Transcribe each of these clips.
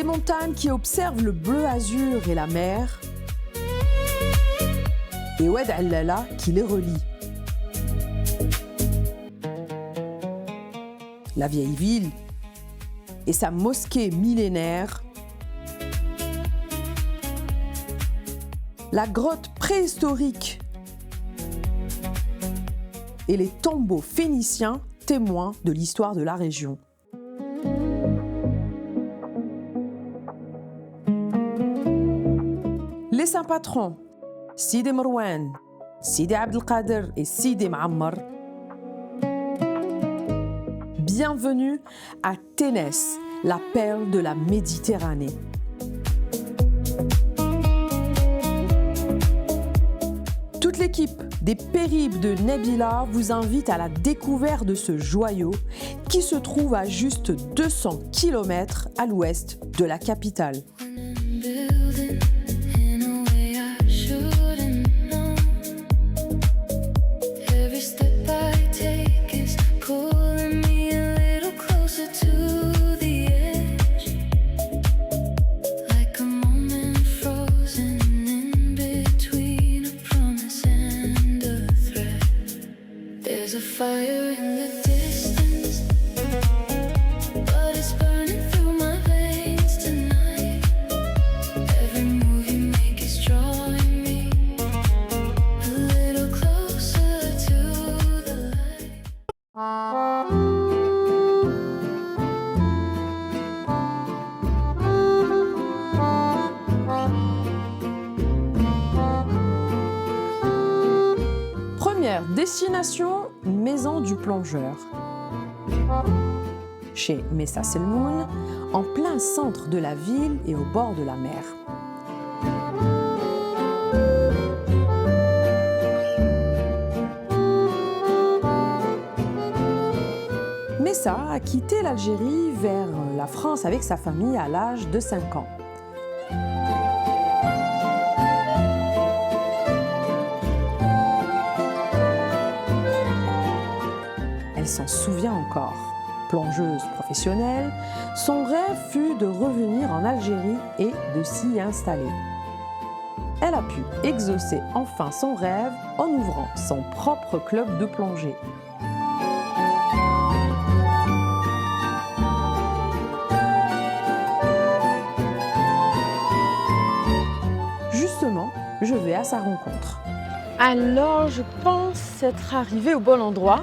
des montagnes qui observent le bleu azur et la mer, et Oued Allala qui les relie. La vieille ville et sa mosquée millénaire, la grotte préhistorique et les tombeaux phéniciens témoins de l'histoire de la région. Les saints patrons, Sidi Marwan, Sidi Abdelkader et Sidi Ma'ammar. Bienvenue à Ténès, la perle de la Méditerranée. Toute l'équipe des Périples de Nabila vous invite à la découverte de ce joyau qui se trouve à juste 200 km à l'ouest de la capitale. Destination Maison du Plongeur. Chez Messa Selmoun, en plein centre de la ville et au bord de la mer. Messa a quitté l'Algérie vers la France avec sa famille à l'âge de 5 ans. Elle s'en souvient encore. Plongeuse professionnelle, son rêve fut de revenir en Algérie et de s'y installer. Elle a pu exaucer enfin son rêve en ouvrant son propre club de plongée. Justement, je vais à sa rencontre. Alors, je pense être arrivée au bon endroit.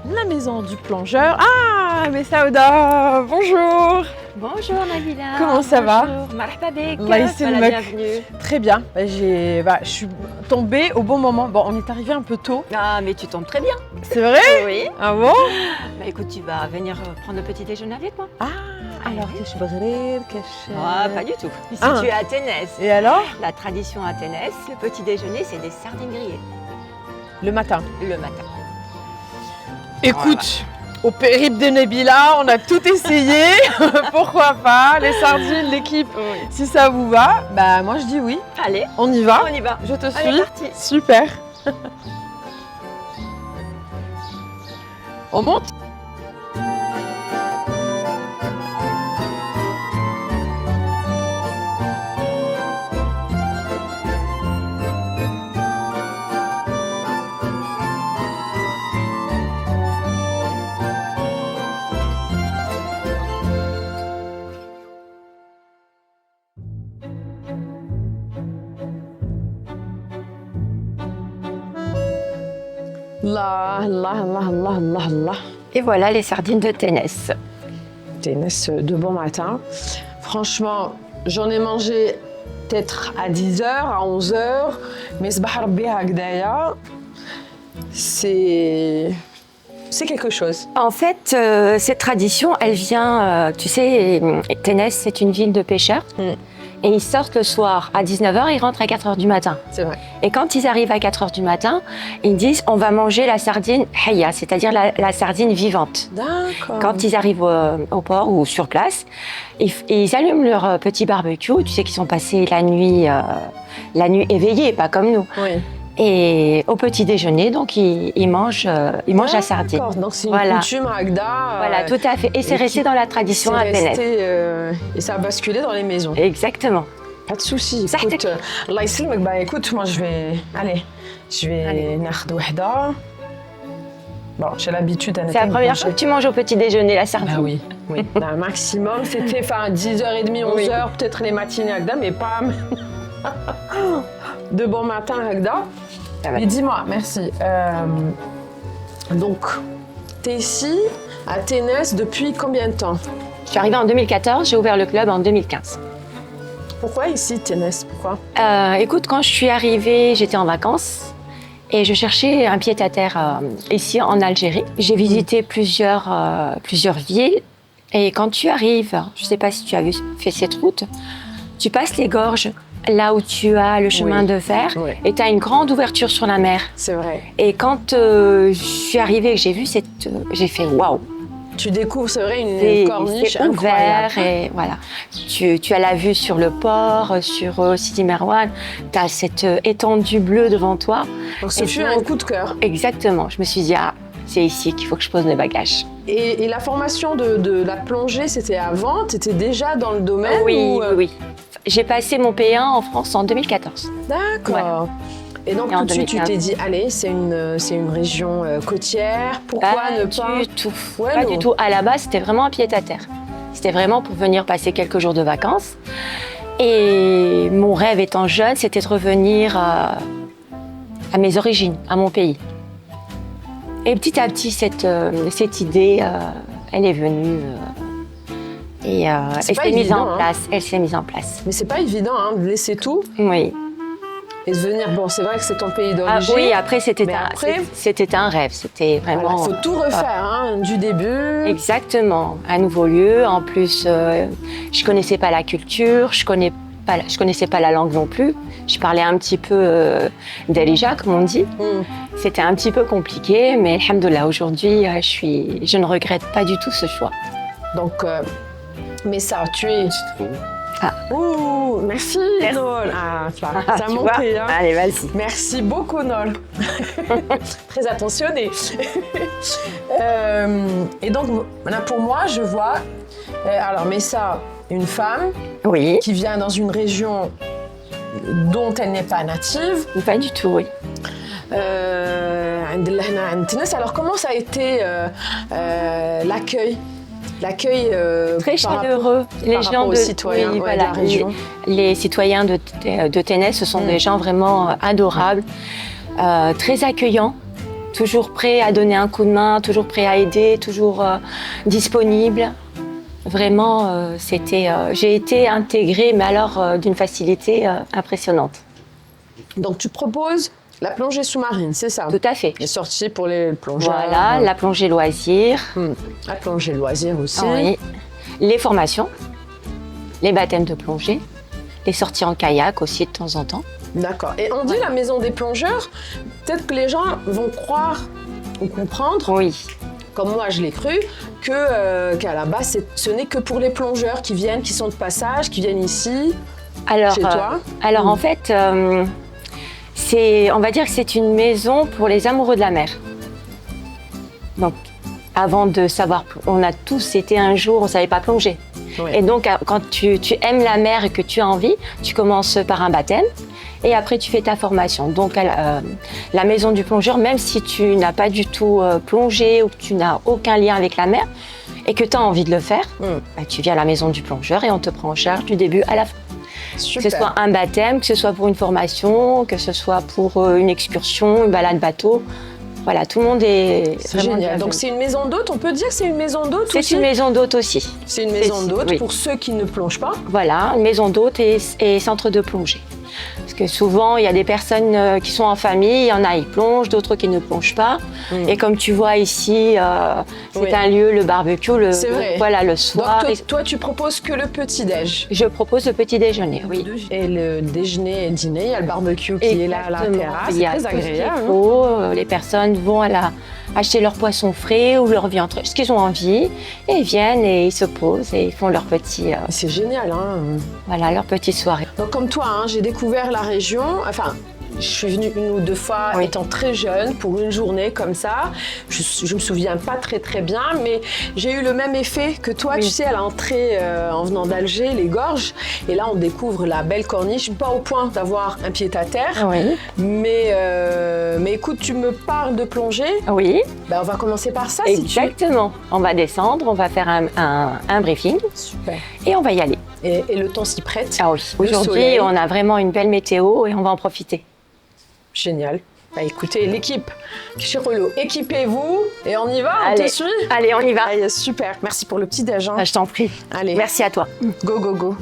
La maison du plongeur. Ah, Messaouda, bonjour. Bonjour Nabila. Comment ça va? Marhaba bik. Bienvenue. Très bien. Je suis tombée au bon moment. Bon, on est arrivé un peu tôt. Ah, mais tu tombes très bien. C'est vrai? Oui. Ah bon? Bah écoute, tu vas venir prendre le petit déjeuner avec moi. Ah, alors qu'est-ce que Ah, pas du tout. Ici, tu es à Ténès. Et alors? La tradition à Ténès, le petit déjeuner, c'est des sardines grillées. Le matin. Le matin. Écoute, au périple de Nabila, on a tout essayé. Pourquoi pas? Les sardines, l'équipe. Oui. Si ça vous va, bah moi je dis oui. Allez, on y va. on y va. Je te suis. Allez, parti. Super. On monte? Allah, Allah, Allah, Allah, Allah, Allah. Et voilà les sardines de Ténès. Ténès de bon matin. Franchement, j'en ai mangé peut-être à 10h, à 11h, mais Sbah Rabbi Hagdaya, c'est quelque chose. En fait, cette tradition, elle vient, tu sais, Ténès, c'est une ville de pêcheurs. Et ils sortent le soir à 19h, ils rentrent à 4h du matin. C'est vrai. Et quand ils arrivent à 4h du matin, ils disent on va manger la sardine hayya, c'est-à-dire la sardine vivante. D'accord. Quand ils arrivent au port ou sur place, ils allument leur petit barbecue. Tu sais qu'ils sont passés la nuit éveillés, pas comme nous. Oui. Et au petit déjeuner, donc, ils mangent la sardine. D'accord, donc c'est une coutume à Agda. Voilà, tout à fait. Et c'est resté dans la tradition à Ténès. Et ça a basculé dans les maisons. Exactement. Pas de souci. Écoute, Allah yسلمك, bah écoute, moi je vais ناخذ وحده. Bon, j'ai l'habitude. C'est la première fois que tu manges au petit déjeuner la sardine. Bah oui. Un maximum, c'était 10h30, 11h, peut-être les matinées Agda, mais pas de bon matin Agda. Mais dis-moi, merci. Donc, tu es ici à Ténès depuis combien de temps? Je suis arrivée en 2014, j'ai ouvert le club en 2015. Pourquoi ici, Ténès? Pourquoi? Écoute, quand je suis arrivée, j'étais en vacances et je cherchais un pied-à-terre ici en Algérie. J'ai visité plusieurs villes et quand tu arrives, je ne sais pas si tu as fait cette route, tu passes les gorges, là où tu as le chemin de fer et tu as une grande ouverture sur la mer. C'est vrai. Et quand je suis arrivée et que j'ai vu j'ai fait waouh! Tu découvres, c'est vrai, une corniche incroyable. Et voilà. Tu as la vue sur le port, sur Sidi Merouane. Tu as cette étendue bleue devant toi. Donc, ce fut un coup de cœur. Exactement. Je me suis dit, c'est ici qu'il faut que je pose mes bagages. Et la formation de la plongée, c'était avant? Tu étais déjà dans le domaine? Oui. J'ai passé mon P1 en France en 2014. D'accord. Et donc, tout de suite, tu t'es dit, allez, c'est une région côtière, pourquoi ne pas... Du tout. Pas du tout. À la base, c'était vraiment un pied-à-terre. C'était vraiment pour venir passer quelques jours de vacances. Et mon rêve étant jeune, c'était de revenir à mes origines, à mon pays. Et petit à petit, cette idée, elle est venue... et elle s'est mise en place. Elle s'est mise en place. Mais c'est pas évident, de laisser tout. Oui. Et de venir, bon, c'est vrai que c'est ton pays d'origine. Oui, après, c'était un rêve. C'était vraiment... Il faut tout refaire, du début. Exactement. Un nouveau lieu. En plus, je connaissais pas la culture, je connaissais pas la langue non plus. Je parlais un petit peu d'Elija, comme on dit. C'était un petit peu compliqué, mais alhamdoulilah, aujourd'hui, je ne regrette pas du tout ce choix. Donc, mais ça, tu es... Ouh, merci Nol. Ça a monté. Allez, vas-y. Merci beaucoup Nol. Très attentionné. Et donc, là, pour moi, je vois... alors, Messa, une femme qui vient dans une région dont elle n'est pas native. Pas du tout, oui. Alors, comment ça a été l'accueil? Très chaleureux. Les gens de citoyens de la région. Les citoyens de Ténès, ce sont des gens vraiment adorables, très accueillants, toujours prêts à donner un coup de main, toujours prêts à aider, toujours disponibles. Vraiment, j'ai été intégrée, mais alors d'une facilité impressionnante. Donc tu proposes la plongée sous-marine, c'est ça? Tout à fait. Et sortie pour les plongeurs. Voilà, la plongée loisir. La plongée loisir aussi. Oui. Les formations, les baptêmes de plongée, les sorties en kayak aussi de temps en temps. D'accord. Et on dit la maison des plongeurs, peut-être que les gens vont croire ou comprendre, comme moi je l'ai cru, qu'à la base ce n'est que pour les plongeurs qui viennent, qui sont de passage, qui viennent ici, chez toi. Alors en fait... on va dire que c'est une maison pour les amoureux de la mer. Donc, avant de savoir, on a tous été un jour, on ne savait pas plonger. Et donc, quand tu aimes la mer et que tu as envie, tu commences par un baptême et après tu fais ta formation. Donc, la maison du plongeur, même si tu n'as pas du tout plongé ou que tu n'as aucun lien avec la mer et que tu as envie de le faire, tu viens à la maison du plongeur et on te prend en charge du début à la fin. Super. Que ce soit un baptême, que ce soit pour une formation, que ce soit pour une excursion, une balade bateau. Voilà, tout le monde est génial. Bienvenu. Donc c'est une maison d'hôte, on peut dire que c'est une maison d'hôte aussi? C'est une maison d'hôte aussi. C'est une maison d'hôte pour ceux qui ne plongent pas? Voilà, une maison d'hôte et centre de plongée. Parce que souvent, il y a des personnes qui sont en famille, il y en a qui plongent, d'autres qui ne plongent pas. Et comme tu vois ici, c'est un lieu, le barbecue, le soir. Donc toi, tu proposes que le petit-déj? Je propose le petit déjeuner, oui. Et le déjeuner et le dîner, il y a le barbecue qui est là à la terrasse, c'est très agréable. Les personnes vont acheter leur poisson frais ou leur viande, ce qu'ils ont envie, et ils viennent et ils se posent et ils font leur petit... C'est génial, Voilà, leur petite soirée. Donc comme toi, j'ai découvert la région, enfin, Je suis venue 1 ou 2 fois Oui. étant très jeune pour une journée comme ça. Je me souviens pas très bien, mais j'ai eu le même effet que toi. Oui. Tu sais, à l'entrée en venant d'Alger, les gorges, et là on découvre la belle corniche, pas au point d'avoir un pied-à-terre, Oui. mais écoute, tu me parles de plongée, Oui, ben, on va commencer par ça si tu veux. exactement. On va descendre, on va faire un briefing Super. et on va y aller. Et le temps s'y prête. Ah oui, Le aujourd'hui, soleil. on a vraiment une belle météo et on va en profiter. Génial. Bah, écoutez, l'équipe Chirolo, équipez-vous et on y va, on Allez. te suit. Allez, on y va. Allez, super. Merci pour le petit déj. Hein. Ah, je t'en prie. Allez, Merci à toi. go, go, go.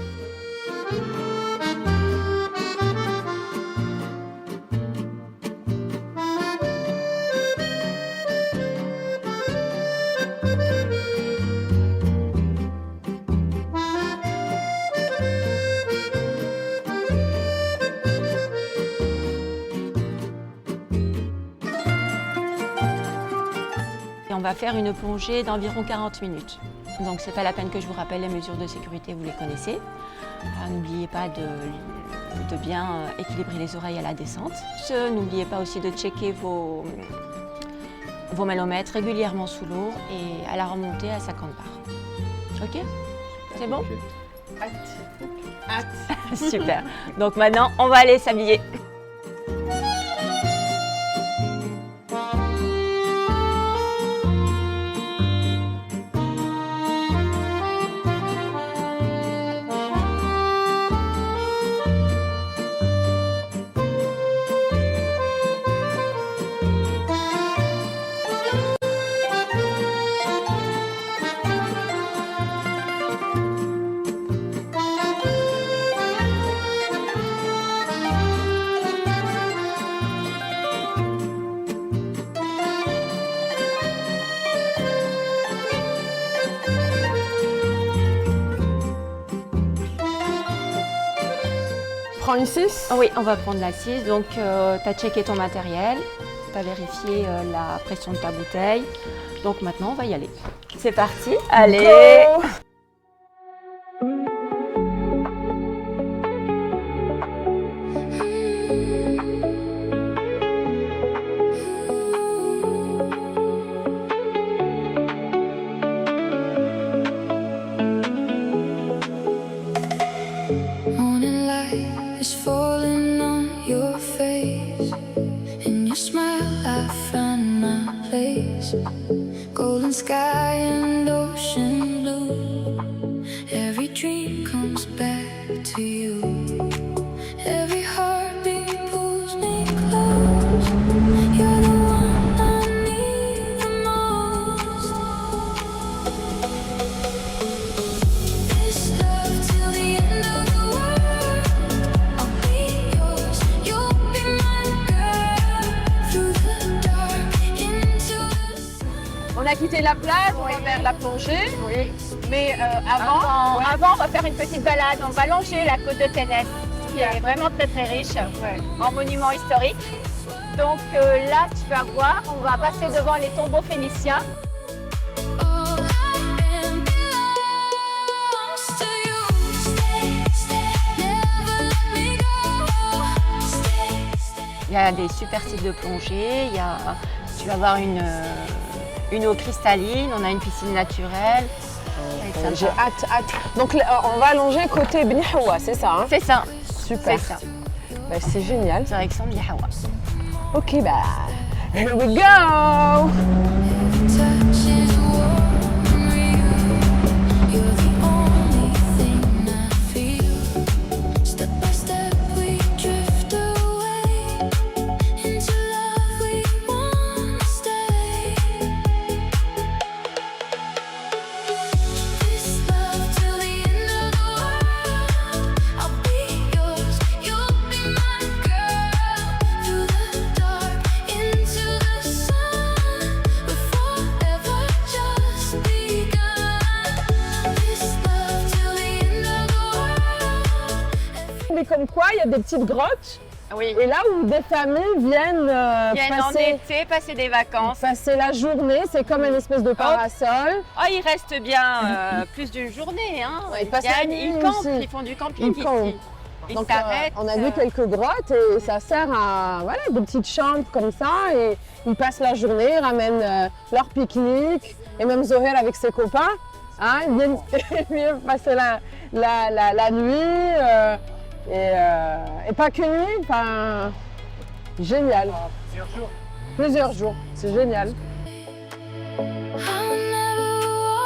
Et on va faire une plongée d'environ 40 minutes. Donc c'est pas la peine que je vous rappelle les mesures de sécurité, vous les connaissez. N'oubliez pas de bien équilibrer les oreilles à la descente. N'oubliez pas aussi de checker vos manomètres régulièrement sous l'eau et à la remontée à 50 bars. Ok? C'est bon? Hâte. Super. Donc maintenant, on va aller s'habiller. Prends une 6. Oui, on va prendre la 6. Donc, tu as checké ton matériel, tu as vérifié la pression de ta bouteille. Donc, maintenant, on va y aller. C'est parti. Allez. Go. Morning light is falling on your face. In your smile, I find my place. Golden sky and ocean blue. Every dream comes back to you. Every heartbeat pulls me close. You're the one I need the most. This love till the end of the world. I'll be yours, you'll be my girl. Through the dark, into the sun. On a quitté la plage, on va faire la plongée. Oui. Mais avant, on va faire une petite balade. On va longer la côte de Ténès, qui est vraiment très riche en monuments historiques. Donc là, tu vas voir, on va passer devant les tombeaux phéniciens. All I am belongs to you. Stay, stay, never let me go. Stay, stay. Il y a des super sites de plongée. Tu vas avoir une eau cristalline. On a une piscine naturelle. Ça va être J'ai sympa. hâte. Donc on va allonger côté Beni Hawa, c'est ça hein? C'est ça. Super. C'est ça. Bah, c'est génial. Direction Bihawa. Ok, bah, here we go. Touch is warm for you. You're the only thing I feel. Step by step we drift away. Into love we wanna stay. This love till the end of the world. I'll be yours, you'll be my girl. Through the dark, into the sun. We're forever just begun. This love till the end of the world. Mais comme quoi, il y a des petites grottes, Oui. et là où des familles viennent, Viennent en passer, été, passer des vacances. passer la journée, c'est comme une espèce de parasol. Oh, ils restent bien plus d'une journée. Hein. Ouais, ils passent la nuit Ils campent, aussi. ils font du camping Ils campent. ici. Ils Donc s'arrêtent, on a vu quelques grottes et ça sert à voilà, des petites chambres comme ça et ils passent la journée, ils ramènent leur pique-nique et même Zoher avec ses copains, hein, ils viennent passer la nuit et pas que nuit, enfin génial. Plusieurs jours, c'est génial. I'll never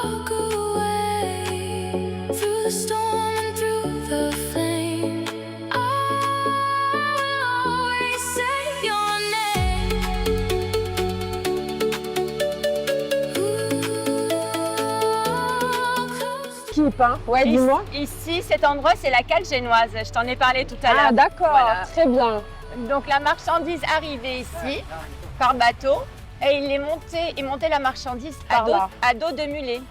walk away through the storm and through the flame. I'll always say your name. Skip, hein? Ouais, dis-moi. Ici, cet endroit, c'est la cale génoise. Je t'en ai parlé tout à l'heure. Ah d'accord, Voilà. très bien. Donc la marchandise arrivait ici par bateau et il montait la marchandise Par là. à dos de mulet.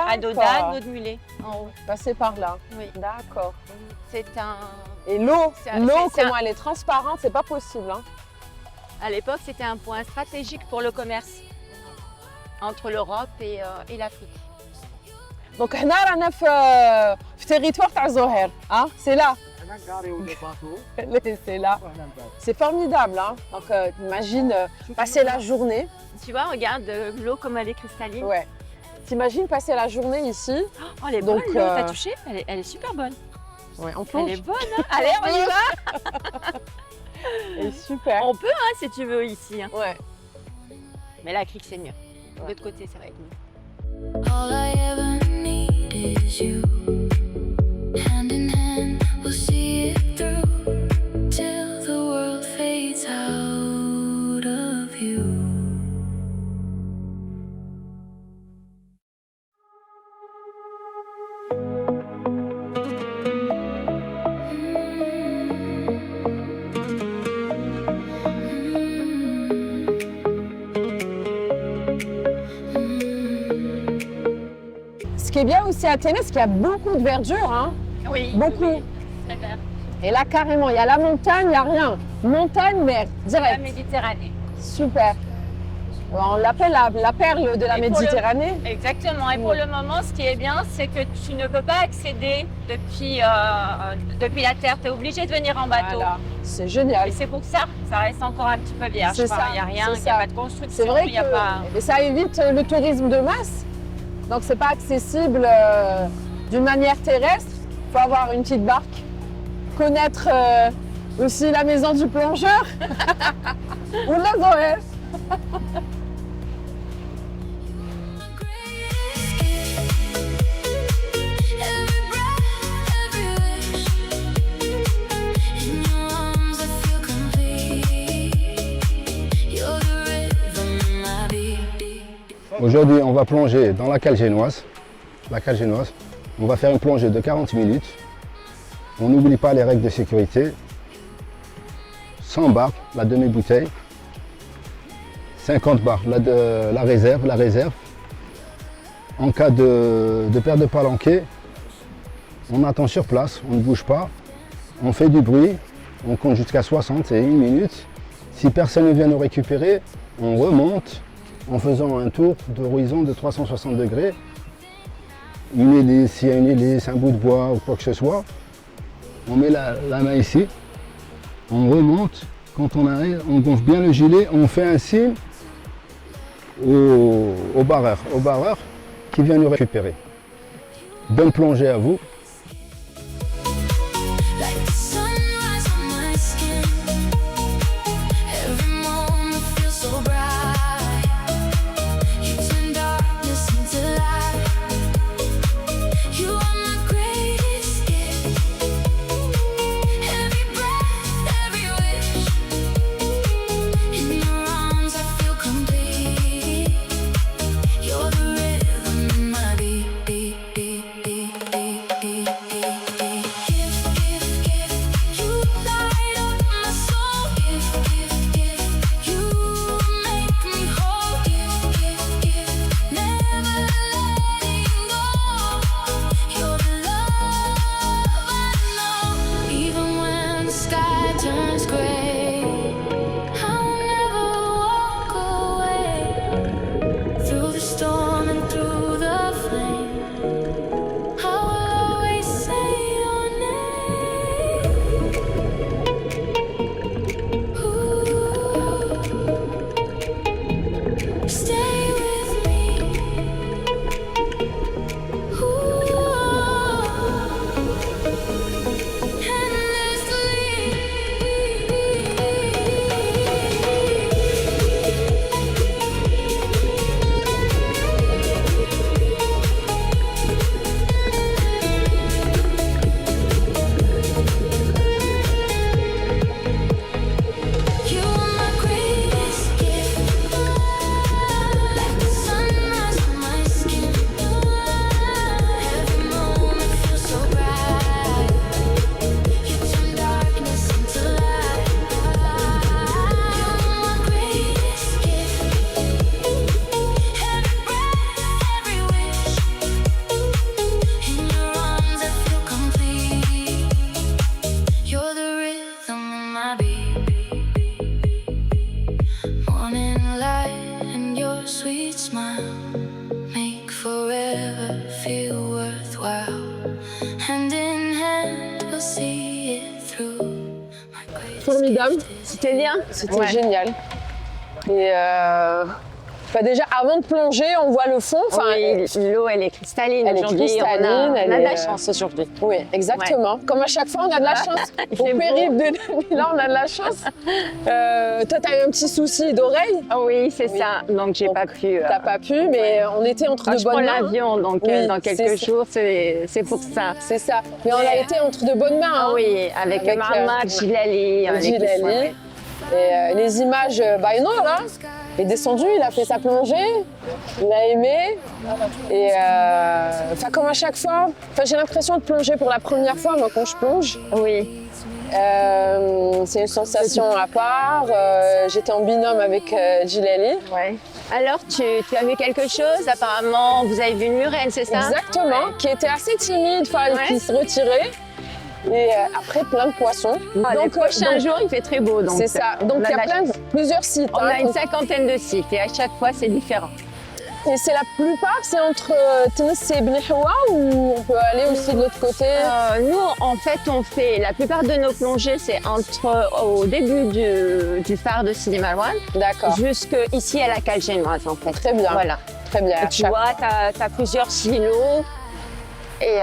À dos d'âne, D'accord. dos de mulet. En haut. Passer par là. Oui. D'accord. C'est un. Et l'eau, C'est- l'eau, c'est comment elle est transparente, c'est pas possible. Hein. À l'époque, c'était un point stratégique pour le commerce entre l'Europe et l'Afrique. Donc هنا رانا في territoire تاع زهير, hein, c'est là. C'est là. C'est formidable, hein. Donc imagine passer la journée. Tu vois, regarde l'eau comme elle est cristalline. Ouais. T'imagines passer la journée ici. Oh, elle est Donc, bonne, l'eau. T'as touché? Elle est super bonne. Ouais, on Elle plonge. est bonne, hein. Allez, on y va. Elle est super. On peut, hein, si tu veux, ici. Hein. Ouais. Mais la crique, c'est mieux. De l'autre côté, ça va être mieux. All I ever need is you. Hand in hand, we'll see it through till the world fades out of view. Ce qui est bien aussi à Ténès, c'est qu'il y a beaucoup de verdure, hein. Oui. Beaucoup. Très vert. Et là, carrément, il y a la montagne, il n'y a rien. Montagne, mer, La direct. Méditerranée. Super. On l'appelle la perle de la Et pour le- Méditerranée. Exactement. Et pour le moment, ce qui est bien, c'est que tu ne peux pas accéder depuis la terre. Tu es obligé de venir en bateau. Voilà. C'est génial. Et c'est pour ça, ça reste encore un petit peu vierge. C'est Enfin, ça, il n'y a rien, c'est il n'y a ça. pas de construction, C'est vrai il n'y a pas... que et ça évite le tourisme de masse. Donc c'est pas accessible d'une manière terrestre. Il faut avoir une petite barque, connaître aussi la maison du plongeur ou la Zoé. Every breath, every wish. In your arms, I feel complete. You're the rhythm in my beat. Aujourd'hui, on va plonger dans la cale génoise. La cale génoise. On va faire une plongée de 40 minutes. On n'oublie pas les règles de sécurité. 100 bars, la demi-bouteille. 50 bars, la réserve. En cas de perte de palanquet, on attend sur place, on ne bouge pas. On fait du bruit, on compte jusqu'à 60 et 1 minute. Si personne ne vient nous récupérer, on remonte en faisant un tour d'horizon de 360 degrés. Une hélice, s'il y a une hélice, un bout de bois ou quoi que ce soit, on met la main ici, on remonte, quand on arrive, on gonfle bien le gilet, on fait un signe au barreur qui vient nous récupérer. Bonne plongée à vous. Like the sunrise on my skin. Every moment feels so bright. You turn darkness into light. You are my greatest gift. Every breath, every wish. In your arms I feel complete. You're the rhythm in my beat, beat, beat, beat, beat, beat. Formidable. C'était bien. C'était génial. Et déjà, avant de plonger, on voit le fond. Enfin, Oui, l'eau, elle est cristalline elle est aujourd'hui. cristalline, On a elle de est, la chance aujourd'hui. oui, exactement. Comme à chaque fois, on a de la chance. Il Au fait beau. périple de là, on a de la chance. Toi, t'as eu un petit souci d'oreille. Ah oui, c'est Oui. ça. Donc, j'ai Donc, pas pu. T'as pas pu, mais on était entre de Je prends bonnes mains. l'avion, donc Oui, dans c'est quelques ça. jours, c'est pour ça. C'est ça. Mais on a été entre de bonnes mains. Ah hein. oui, avec Mahamad, Jilali. Jilali. Et les images, Baino, là, est descendu, il a fait sa plongée, il a aimé. Et comme à chaque fois, j'ai l'impression de plonger pour la première fois, moi, quand je plonge. Oui. C'est une sensation à part. J'étais en binôme avec Jilali. Ouais. Alors, tu as vu quelque chose? Apparemment, vous avez vu une murène, c'est ça? Exactement, qui était assez timide, Ouais. qui se retirait. Et après, plein de poissons. Ah, les prochains jours, il fait très beau. Donc, c'est ça. Donc, il y a plusieurs sites. On hein. a une cinquantaine de sites et à chaque fois, c'est différent. Et c'est la plupart, c'est entre Ténis et Beni Hawa ou on peut aller aussi de l'autre côté? Nous, en fait, on fait la plupart de nos plongées, c'est au début du phare de Sidi Marouane D'accord. jusqu'ici à la cale génoise, en fait. Très bien. Voilà. Très bien. Tu vois, tu as plusieurs silos et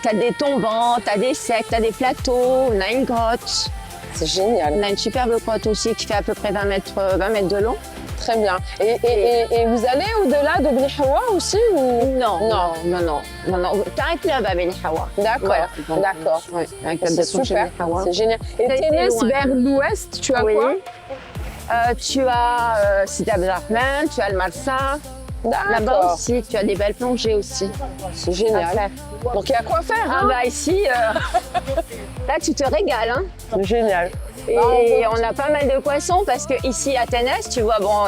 tu as des tombants, tu as des secs, tu as des plateaux, on a une grotte. C'est génial. On a une superbe grotte aussi qui fait à peu près 20 mètres de long. Très bien. Et vous allez au-delà de Beni Hawa aussi ou... Non. T'arrêtes là-bas, Beni Hawa. D'accord. Voilà. Donc, D'accord. ouais, avec la C'est descente chez super. Beni Hawa. C'est génial. Et Ça a été Ténis loin. vers l'ouest, tu as Oui. quoi? Tu as Sidi Abdelrahman, tu as le Marsa. Là-bas D'accord. aussi, tu as des belles plongées aussi. C'est à génial. faire. Donc il y a quoi faire. Ah hein. bah ici, là tu te régales. Hein. C'est génial. Et Ah, on a pas mal de poissons parce que ici à Ténès, tu vois, bon,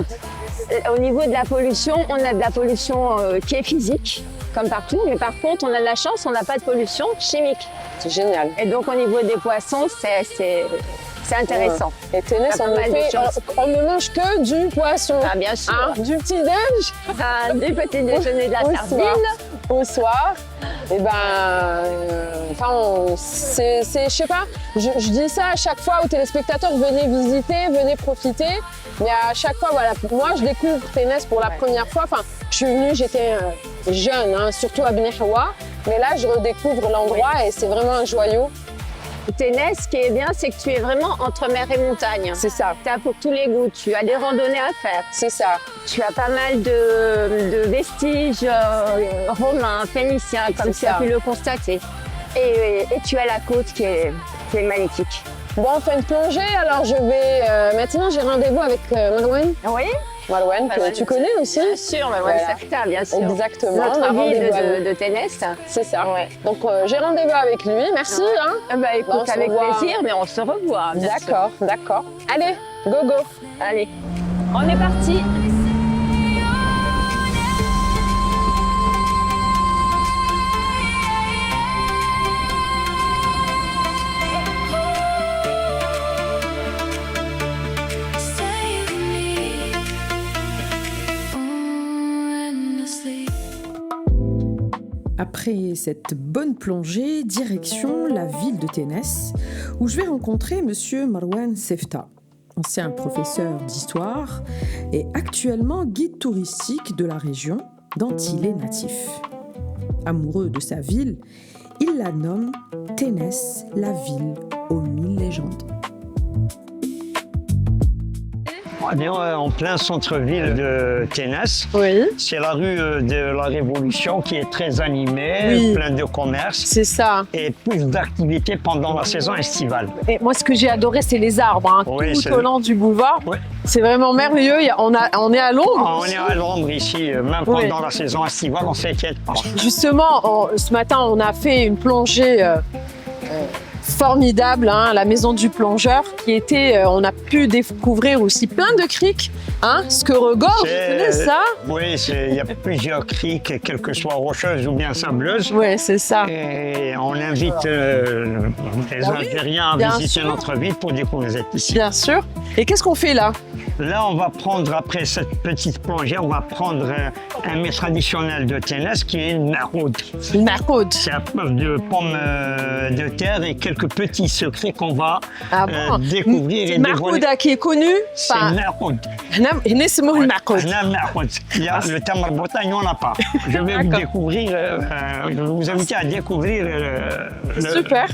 au niveau de la pollution, on a de la pollution qui est physique, comme partout. Mais par contre, on a de la chance, on n'a pas de pollution chimique. C'est génial. Et donc au niveau des poissons, c'est intéressant. Et Ténis, Il y a on, pas mal de choses. on ne mange que du poisson. Ah bien sûr. Hein, du petit-déj Du petit déjeuner de la au sardine. soir. Au soir. Et je sais pas, je dis ça à chaque fois aux téléspectateurs, venez visiter, venez profiter. Mais à chaque fois, voilà, moi je découvre Ténès pour la première fois. Enfin, je suis venue, j'étais jeune, hein, surtout à Beni Hawa. Mais là, je redécouvre l'endroit et c'est vraiment un joyau. Ténès, ce qui est bien, c'est que tu es vraiment entre mer et montagne. C'est ça, Tu as pour tous les goûts, tu as des randonnées à faire. c'est ça. Tu as pas mal de vestiges romains, phéniciens, comme C'est tu as ça. pu le constater. Et tu as la côte qui est magnifique. Bon, on fait une plongée, alors je vais... maintenant, j'ai rendez-vous avec Marouane. Oui, Marouane, que tu connais aussi. bien sûr, mais Voilà. Safta, bien sûr. Exactement, on a Notre rendez-vous guide avec- de Ténès. C'est ça. Ouais. Donc, j'ai rendez-vous avec lui. Merci. Hein. Bah Bon, on écoute, se avec revoit. plaisir, mais on se revoit. bien sûr. D'accord, d'accord. Allez, go, go. Allez, on est parti. Save me, endlessly. Après cette bonne plongée, direction la ville de Ténès, où je vais rencontrer Monsieur Marouane Sefta, ancien professeur d'histoire et actuellement guide touristique de la région dont il est natif. Amoureux de sa ville, il la nomme Ténès, la ville aux 1000 légendes. On est en plein centre-ville de Ténès. Oui, C'est la rue de la Révolution qui est très animée, Oui. plein de commerces c'est ça. et plus d'activités pendant la saison estivale. Et moi, ce que j'ai adoré, c'est les arbres, hein, Oui, tout c'est- au long du boulevard. Oui. C'est vraiment merveilleux. On est à l'ombre. Ah, on est à l'ombre ici, même Oui. pendant la saison estivale, on s'inquiète pas. Justement, ce matin, on a fait une plongée formidable, hein, à la maison du plongeur, qui était, on a pu découvrir aussi plein de criques Hein, ce que regorge, C'est- c'est ça? Oui, il y a plusieurs criques, quelles que soient rocheuses ou bien sableuses. Ouais, c'est ça. Et on invite les Bah oui, Algériens à bien visiter sûr. notre ville pour découvrir ici. Bien sûr. Et qu'est-ce qu'on fait là? Là, on va prendre, après cette petite plongée, on va prendre un mets traditionnel de Ténès qui est une maroud. Le marcoud. C'est à base de pommes de terre et quelques petits secrets qu'on va Ah bon? découvrir et Le dévoiler. marcoud qui est connu. C'est maroud. هنا اسمه المعقود. Il y a le tamar bota, il n'y en a pas. Je vais vous découvrir, je vais vous inviter à découvrir Super.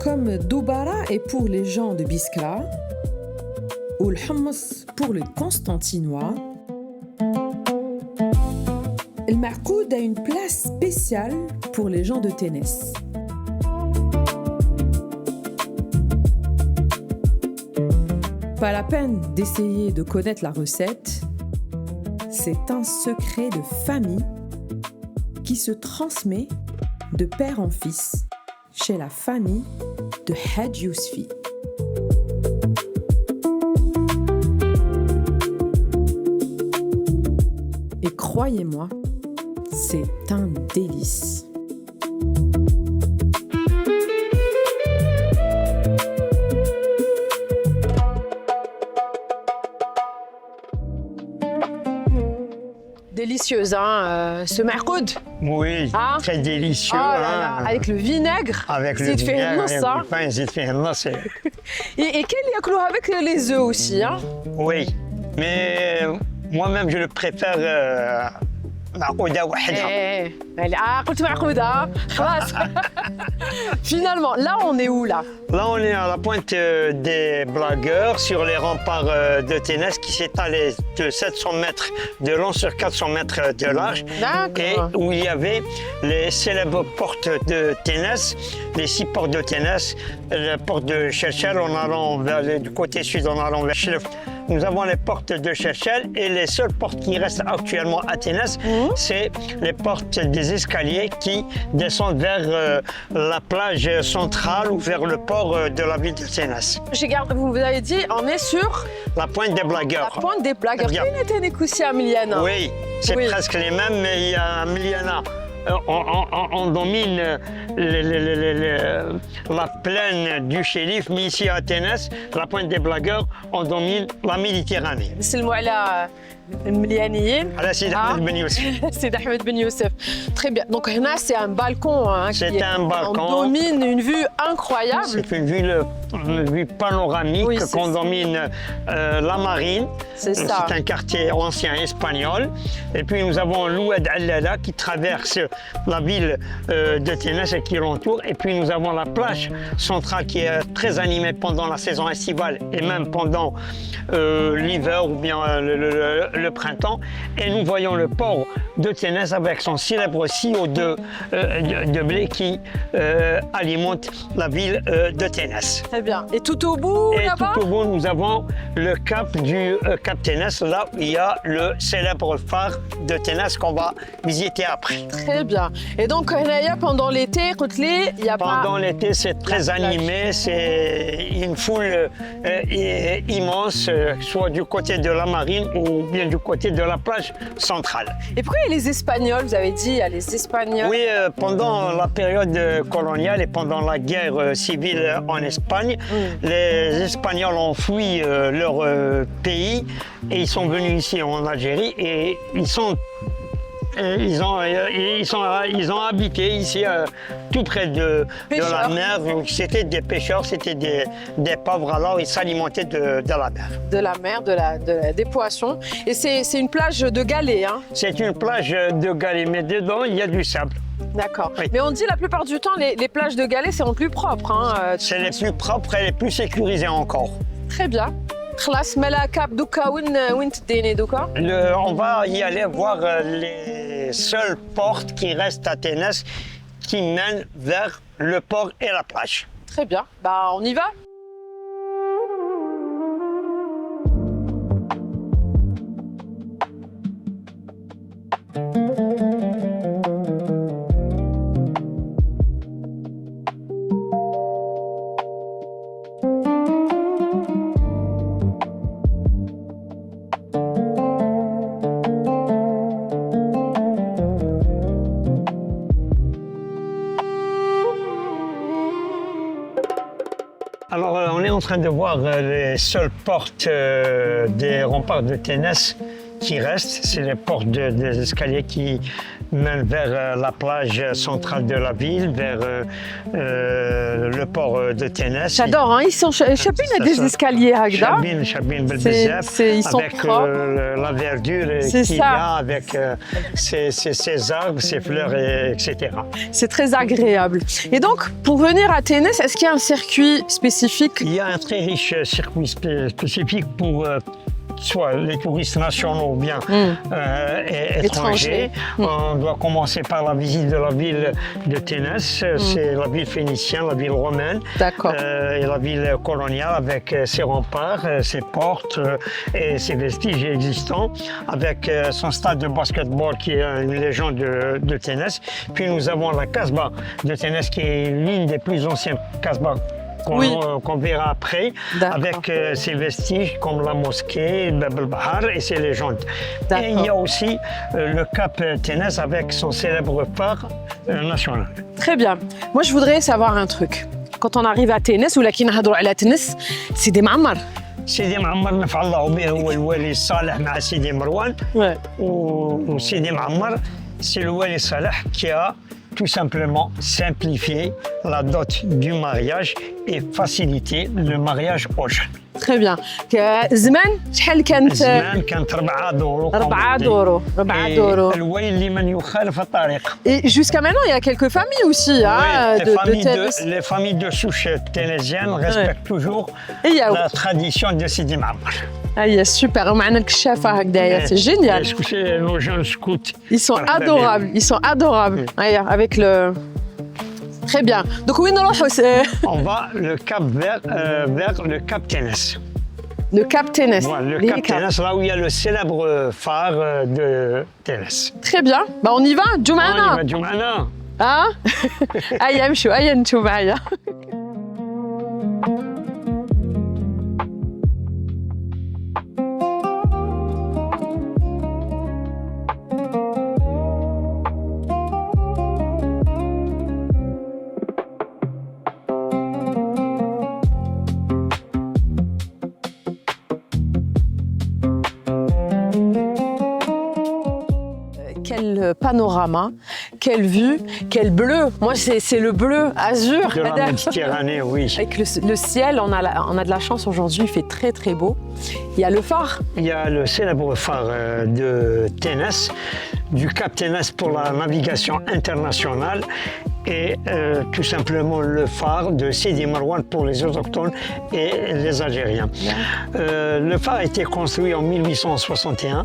Comme Doubara est pour les gens de Biskra, ou le hummus pour les Constantinois, le marcoud a une place spéciale pour les gens de Ténès. Pas la peine d'essayer de connaître la recette, c'est un secret de famille qui se transmet de père en fils chez la famille de Hadj Yousfi. Et croyez-moi, c'est un délice. Délicieuse, hein, ce marcoud. Oui, Ah. très délicieux. Oh là là, hein. avec le vinaigre. Avec le زيت فيه vinaigre, النص، avec hein. le pain, زيت فيه النص, c'est- Et quel ياكلوها avec les œufs aussi, hein. Oui, mais moi-même, je le préfère معقودة وحدها. قلت معقودة خلاص. Finalement, là on est où là? Là, on est à la pointe des Blagueurs, sur les remparts de Ténès, qui s'étalaient de 700 mètres de long sur 400 mètres de large. Et D'accord. où il y avait les célèbres portes de Ténès, les 6 portes de Ténès, la porte de Chechel en allant du côté sud, en allant vers Chlef. Nous avons les portes de Chechel et les seules portes qui restent actuellement à Ténès, c'est les portes des escaliers qui descendent vers la plage centrale ou vers le port de la ville de Ténès. Vous avez dit, on est sur La pointe des la Blagueurs. pointe des Blagueurs. Bien. Quelle était Nikoussia Miliana? Oui, c'est Oui. presque les mêmes, mais il y a Miliana. On domine la plaine du Chérif, mais ici à Ténès, la pointe des Blagueurs, on domine la Méditerranée. نسلموا على المليانيين. على سيد Ah. أحمد بن يوسف. C'est Ahmed Ben Youssef. Très bien. Donc là, c'est un balcon. Hein, C'est qui est- un balcon. On domine une vue incroyable. C'est une vue panoramique Oui, c'est qu'on ça. domine la marine. C'est ça. C'est un quartier ancien espagnol. Et puis nous avons l'Oued Allala qui traverse la ville de Ténès et qui l'entoure. Et puis nous avons la plage centrale qui est très animée pendant la saison estivale et même pendant l'hiver ou bien le printemps. Et nous voyons le port de Ténès avec son célèbre silo de blé qui alimente la ville de Ténès. Très bien. Et tout au bout, Et là-bas? tout au bout, nous avons le cap du Cap Ténès, là où il y a le célèbre phare de Ténès qu'on va visiter après. Très bien. Et donc, là, pendant l'été, il y a pas... Pendant l'été, c'est très La plage. animé, c'est une foule immense, soit du côté de la marine ou bien du côté de la plage centrale. Et pourquoi il y a les Espagnols? Vous avez dit, il y a les Espagnols. Oui, pendant la période coloniale et pendant la guerre civile en Espagne, les Espagnols ont fui leur pays et ils sont venus ici en Algérie et ils ont habité ici tout près de la Pêcheurs. mer. C'était des pêcheurs, c'était des pauvres, alors ils s'alimentaient de la mer. De la mer, des poissons. Et c'est une plage de galets, hein? C'est une plage de galets, mais dedans il y a du sable. D'accord. Oui. Mais on dit la plupart du temps, les plages de galets, c'est en plus propre. Hein? C'est les plus propres et les plus sécurisés encore. Très bien. خلاص ملا كاب دوكا وين تديني دوكا؟ On va y aller voir les seules portes qui restent à Ténès qui mènent vers le port et la plage. Très bien. Bah on y va. Alors, on est en train de voir les seules portes des remparts de Ténès qui restent. C'est les portes des escaliers qui mènent vers la plage centrale de la ville, vers le port de Ténès. J'adore, hein. Ils sont chacune a des escaliers, Hagda. Chabine بالبزاف, ils sont avec propres. la verdure C'est qu'il y ça. a, avec ces arbres, ces fleurs, etc. C'est très agréable. Et donc, pour venir à Ténès, est-ce qu'il y a un circuit spécifique? Il y a un très riche circuit spécifique pour soit les touristes nationaux ou bien et étrangers. On doit commencer par la visite de la ville de Ténès. C'est la ville phénicienne, la ville romaine. D'accord. Et la ville coloniale avec ses remparts, ses portes et ses vestiges existants, avec son stade de basketball qui est une légende de Ténès. Puis nous avons la Casbah de Ténès qui est l'une des plus anciennes Casbahs qu'on verra après, avec ses vestiges comme la mosquée, Bab el-Bahar et ses légendes. Et il y a aussi le Cap Ténès avec son célèbre phare national. Très bien. Moi, je voudrais savoir un truc. Quand on arrive à Ténès, ou la Kinahadou à Ténès, c'est des Ma'mar. سيدي معمر نفع الله به هو الوالي الصالح مع سيدي مروان. وسيدي معمر c'est le wali Salah qui a tout simplement simplifié la dot du mariage et facilité le mariage aux jeunes. Très bien. زمان شحال كانت؟ زمان كانت 4 دورو. 4 دورو. 4 دورو. الوالي لمن يخالف الطريق. Et jusqu'à maintenant, il y a quelques familles aussi les familles de souche ténésiennes respectent toujours la tradition de Sidi Maamar. Ah, super, معنا الكشافة هكذايا, c'est génial. Nos jeunes scouts. Ils sont adorables, ils sont adorables. Avec le... Très bien. Donc, où on va le cap vers le Cap Ténès. Le Cap Ténès. Voilà, le Cap Ténès, là où il y a le célèbre phare de Ténès. Très bien. Bah, on y va, Djoumana. On y va, Djoumana. Hein? Aïe, نمشوا, aïe, نشوف معايا. Quel panorama, quelle vue, quel bleu. Moi, c'est le bleu azur. De la Méditerranée, oui. Avec le ciel, on a de la chance aujourd'hui, il fait très très beau. Il y a le phare. Il y a le célèbre phare de Ténès, du Cap Ténès pour la navigation internationale et tout simplement le phare de Sidi Marouane pour les autochtones et les Algériens. Le phare a été construit en 1861,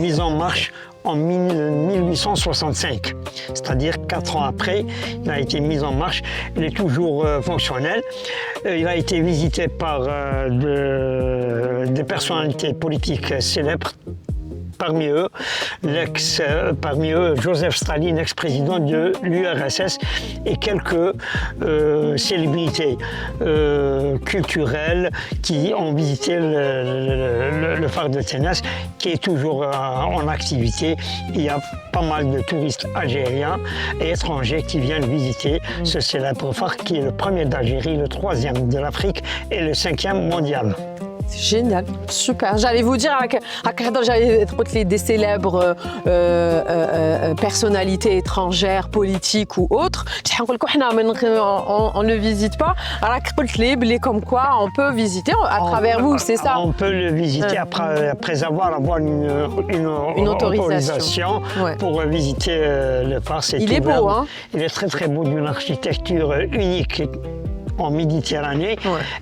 mis en marche en 1865, c'est-à-dire 4 ans après, il a été mis en marche, il est toujours fonctionnel. Il a été visité par des personnalités politiques célèbres, parmi eux Joseph Staline, ex-président de l'URSS, et quelques célébrités culturelles qui ont visité le phare de Ténès, qui est toujours en activité. Il y a pas mal de touristes algériens et étrangers qui viennent visiter ce célèbre phare qui est le premier d'Algérie, le 3e de l'Afrique et le 5e mondial. C'est génial, super. J'allais vous dire, j'allais trouver des célèbres personnalités étrangères, politiques ou autres. On ne le visite pas. Les comme quoi on peut visiter à travers vous, c'est ça? On peut le visiter après avoir une autorisation pour visiter le phare. Il est beau, hein? Il est très très beau, d'une architecture unique en Méditerranée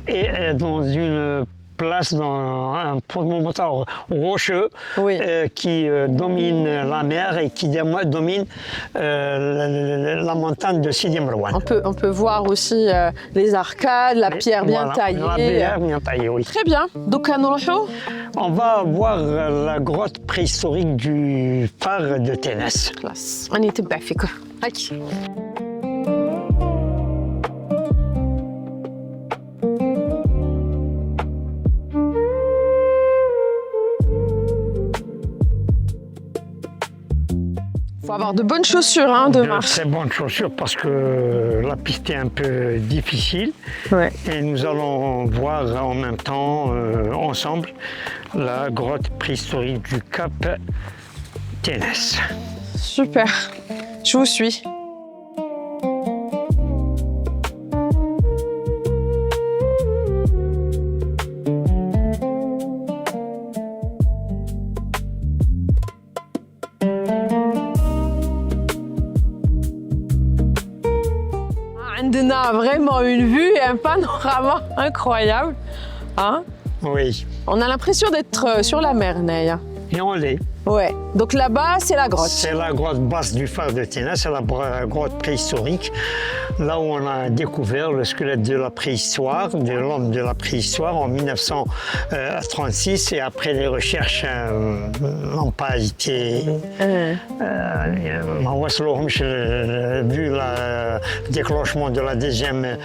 et dans une place dans un promontoire rocheux qui domine la mer et qui domine la montagne de Sidi Marouane. On peut voir aussi les arcades, la pierre bien taillée. La pierre bien taillée, oui. Très bien. Donc, on va voir la grotte préhistorique du phare de Ténès. Classe. On était bien fait. avoir de bonnes chaussures hein, de De marche. très bonnes chaussures parce que la piste est un peu difficile. Ouais. Et nous allons voir en même temps, ensemble, la grotte préhistorique du Cap Ténès. Super, je vous suis. On a vraiment une vue et un panorama incroyable. Hein? Oui, On a l'impression d'être sur la mer, Naya. et on l'est. Ouais. Donc là-bas, c'est la grotte. C'est la grotte basse du phare de Ténès, c'est la grotte préhistorique, là où on a découvert le squelette de la préhistoire, de l'homme de la préhistoire en 1936 et après les recherches n'ont pas été... vu le déclenchement de la Deuxième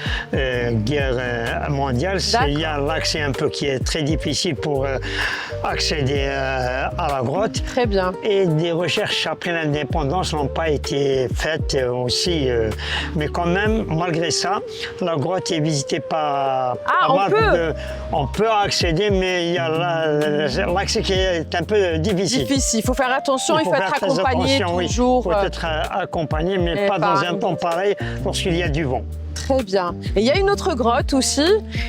Guerre mondiale, il y a l'accès un peu qui est très difficile pour accéder à la grotte. Très bien. Et des recherches après l'indépendance n'ont pas été faites aussi. Mais quand même, malgré ça, la grotte est visitée par mal de... On peut accéder, mais il y a l'accès qui est un peu difficile. Difficile, il faut faire attention, il faut être faire très accompagné attention, toujours. Il faut être accompagné, mais pas dans un temps pareil lorsqu'il y a du vent. Très bien. Et il y a une autre grotte aussi.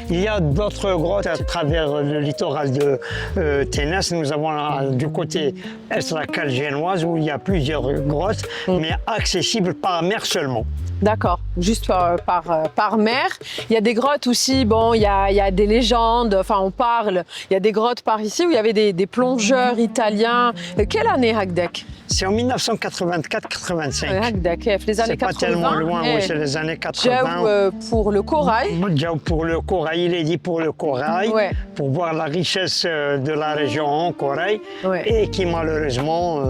Il y a d'autres grottes à travers le littoral de Ténès. Nous avons du côté est la cale génoise où il y a plusieurs grottes, mais accessibles par mer seulement. D'accord, juste par mer. Il y a des grottes aussi, bon, il y a des légendes, enfin on parle, il y a des grottes par ici où il y avait des plongeurs italiens. Quelle année, Hagdek? C'est en 1984-85. Hagdek, les années 80. C'est pas tellement loin, oui, c'est les années 80. Jaou pour le corail. Jaou pour le corail, il est dit pour le corail, Ouais. pour voir la richesse de la région en corail, Ouais. et qui malheureusement,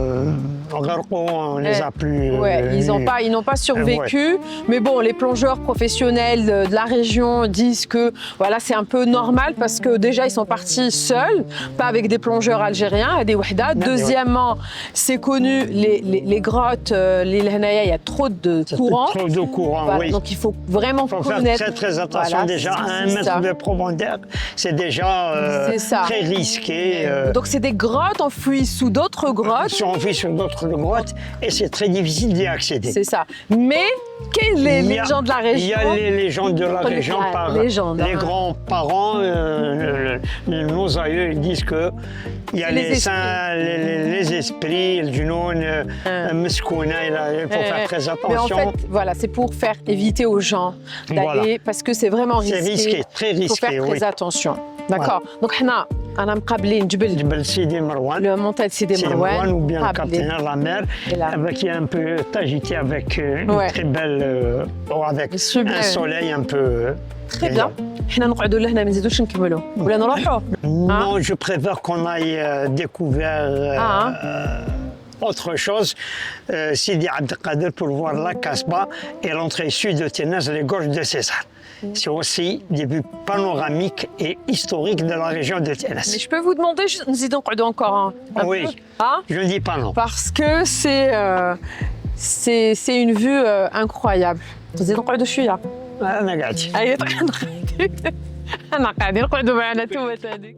on les a plus... Ouais, ils n'ont pas survécu. Mais bon, les plongeurs professionnels de la région disent que voilà, c'est un peu normal parce que déjà, ils sont partis seuls, pas avec des plongeurs algériens, des wahda. Deuxièmement, c'est connu, les grottes, l'île Henaya, il y a trop de courant. Trop de courant, Voilà, oui. donc il faut vraiment Il faut faire connaître. très très attention. Voilà, déjà, à un c'est mètre ça. de profondeur, c'est déjà C'est ça. très risqué. Donc c'est des grottes enfouies sous d'autres grottes. Sont enfuis sur d'autres grottes et c'est très difficile d'y accéder. C'est ça. Mais quelles les gens de la région? Il y a les légendes de la région par légendes, les hein. grands-parents, nos aïeux, ils disent que il y a Les les saints, les esprits, le junoun, Meskouna, il faut faire très attention. Mais en fait, voilà, c'est pour faire éviter aux gens d'aller, Voilà. parce que c'est vraiment risqué. C'est risqué, très Il faut risqué, faire très oui. attention. D'accord. Donc, on a مقابلين Jebel Sidi Marwan. le montagne Sidi C'est Marwan. ou bien قابلين. Capitaine la mer, Et là. qui est un peu agité avec une Ouais. très belle, avec Super. un soleil un peu. Très bien. حنا نقعدوا لهنا ما نزيدوش نكملوا ولا نروحوا. Non, je préfère qu'on aille découvrir autre chose. Sidi Abdelkader pour voir la Casbah et l'entrée sud de Ténès, les gorges de César. C'est aussi des vues panoramiques et historiques de la région de Mais Ténès. je peux vous demander, نزيدوا نقعدوا encore un Oui. peu. Hein? Je ne dis pas non. Parce que c'est une vue incroyable. نزيدوا نقعدوا شويه. أنا قاعد. أي أنا قاعدين نقعدوا معنا توما هذيك.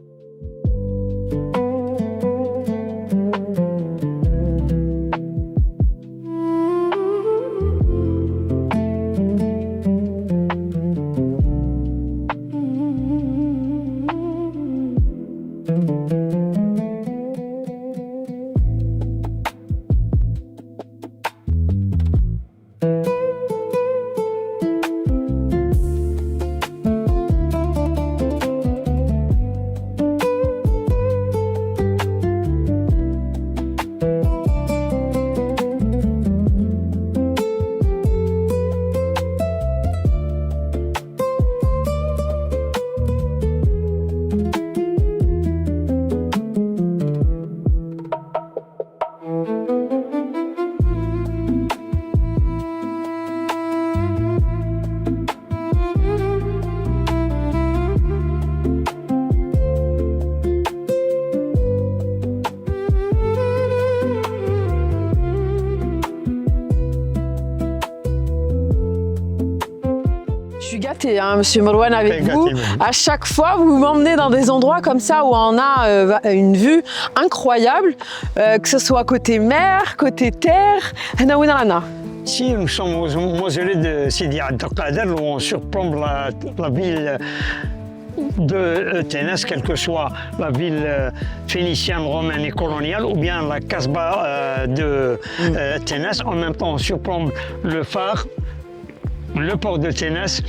Je suis gâtée, hein, Monsieur Marouane, avec Très vous. gâtée, oui. À chaque fois, vous m'emmenez dans des endroits comme ça où on a une vue incroyable, que ce soit côté mer, côté terre. Hna wina rana. Ici, nous sommes au mausolée de Sidi Abdelkader, où on surplombe la ville de Ténès, quelle que soit la ville phénicienne, romaine et coloniale, ou bien la Casbah de Ténès. En même temps, on surplombe le phare, le port de Ténès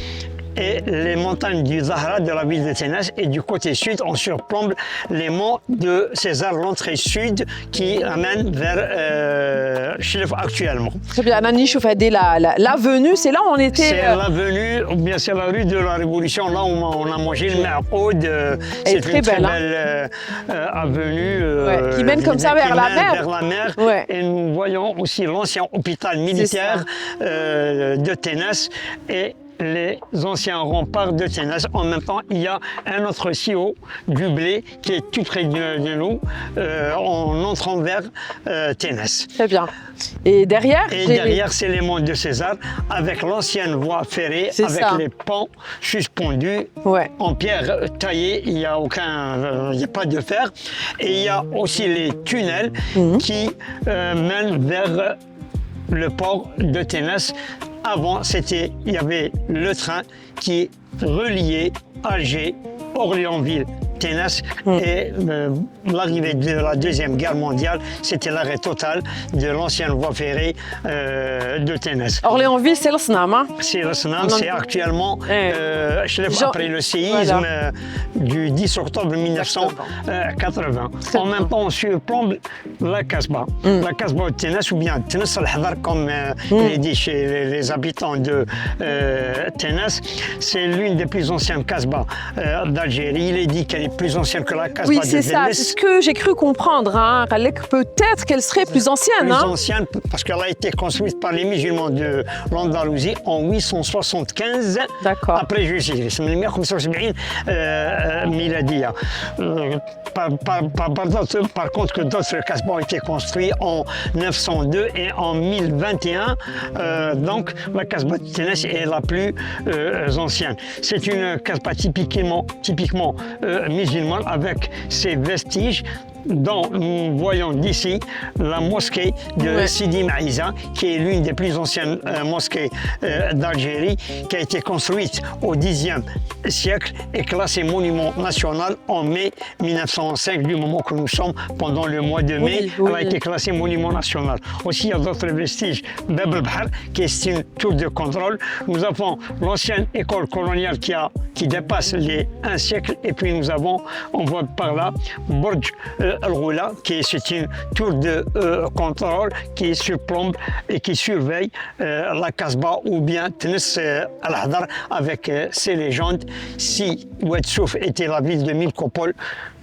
et les montagnes du Zahra de la ville de Ténès. Et du côté sud, on surplombe les monts de César, l'entrée sud qui amène vers Chlef actuellement. Très bien, Anani Choufadé, l'avenue, c'est là où on était. C'est l'avenue, ou bien c'est la rue de la Révolution, là où on a mangé le Ma'oud. C'est très une très belle, belle avenue Ouais, qui mène comme ça vers la mer. Vers la mer. Ouais. Et nous voyons aussi l'ancien hôpital militaire de Ténès et les anciens remparts de Ténès. En même temps, il y a un autre silo du blé qui est tout près de nous, en entrant vers Ténès. Très bien. Et derrière C'est les monts de César, avec l'ancienne voie ferrée, avec les ponts suspendus en pierre taillée. Il n'y a pas de fer. Et il y a aussi les tunnels qui mènent vers le port de Ténès. Avant, il y avait le train qui reliait Alger, Orléansville, Ténès, et l'arrivée de la Deuxième Guerre mondiale, c'était l'arrêt total de l'ancienne voie ferrée de Ténès. Orléansville, c'est le Snam, hein? C'est le Snam, c'est actuellement après le séisme du 10 octobre 1980. En même temps, on surplombe la Casbah. La Casbah de Ténès, ou bien Ténès al-Hadar, comme il est dit chez les habitants de Ténès, c'est l'une des plus anciennes Casbahs d'Algérie. Il est dit qu'elle est plus ancienne que la Casbah de Ténès. Oui, c'est ça, c'est ce que j'ai cru comprendre. Hein. Peut-être qu'elle serait plus ancienne. Plus ancienne, parce qu'elle a été construite par les musulmans de l'Andalousie en 875 après Jésus. C'est le meilleur comme ça, Miladia. Par contre, que d'autres Casbahs ont été construits en 902 et en 1021. Donc, la Casbah de Ténès est la plus ancienne. C'est une Casbah typiquement musulmane, avec ses vestiges dont nous voyons d'ici la mosquée de Sidi Maïza, qui est l'une des plus anciennes mosquées d'Algérie, qui a été construite au Xe siècle et classée monument national en mai 1905, du moment que nous sommes pendant le mois de mai. Elle a été classée monument national. Aussi, il y a d'autres vestiges. Bab el-Bahar, qui est une tour de contrôle. Nous avons l'ancienne école coloniale qui dépasse les 1 siècle, et puis nous avons, on voit par là, Burj Al-Ghula, c'est une tour de contrôle qui surplombe et qui surveille la Casbah, ou bien Ténès al-Hadar, avec ses légendes. Si Oued Souf était la ville de 1000 coupoles,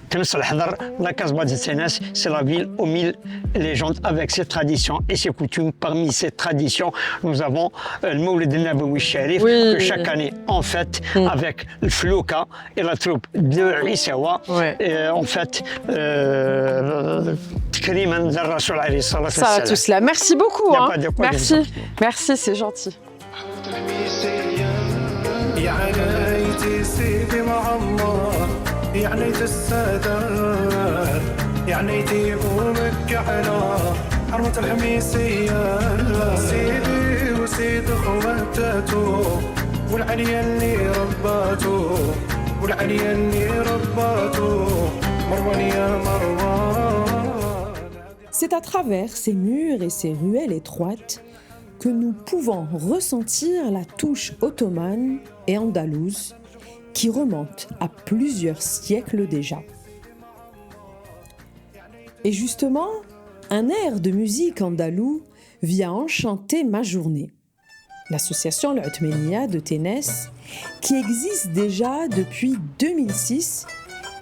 Ténès al-Hadar, la Casbah de Ténès, c'est la ville aux 1000 légendes, avec ses traditions et ses coutumes. Parmi ces traditions, nous avons le Mawlid al-Nabawi Sharif, que chaque année on fête avec le Flouka et la troupe de Issawa. On fête tout cela. Merci beaucoup. Hein. Merci. Merci, c'est gentil. يا نيت السادات يا نيت يقومك على حرمة الحميسية سيدي وسيد خواتاتو والعليا اللي رباتو والعليا اللي رباتو مروان يا مروان. C'est à travers ces murs et ces ruelles étroites que nous pouvons ressentir la touche ottomane et andalouse qui remonte à plusieurs siècles déjà. Et justement, un air de musique andalou vient enchanter ma journée. L'association L'Othmania de Ténès, qui existe déjà depuis 2006,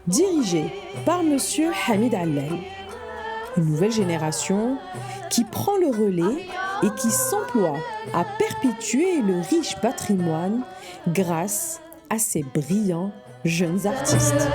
dirigée par Monsieur Hamid Allel. Une nouvelle génération qui prend le relais et qui s'emploie à perpétuer le riche patrimoine grâce à ces brillants jeunes artistes.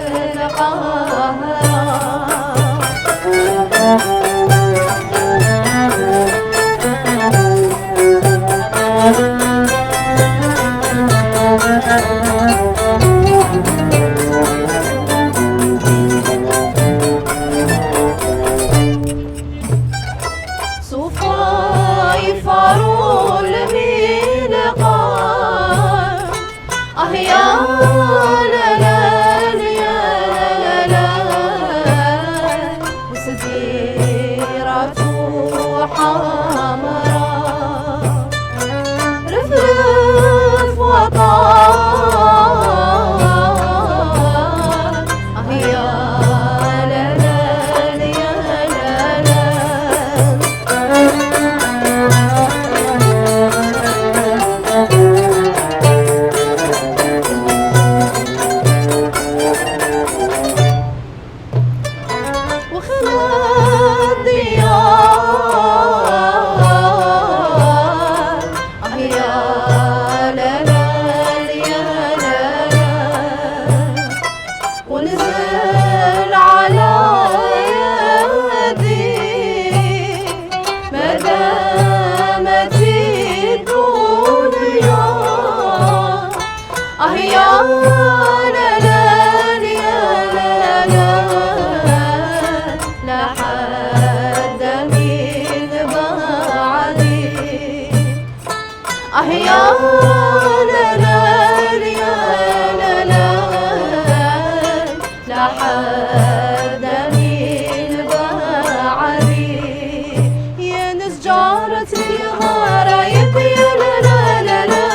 يا لا لا يا لا لا لحد من بعدي يا لا لا يا لا لا لحد من بعدي يا ناس جارتي غرايب يا لا لا لا لا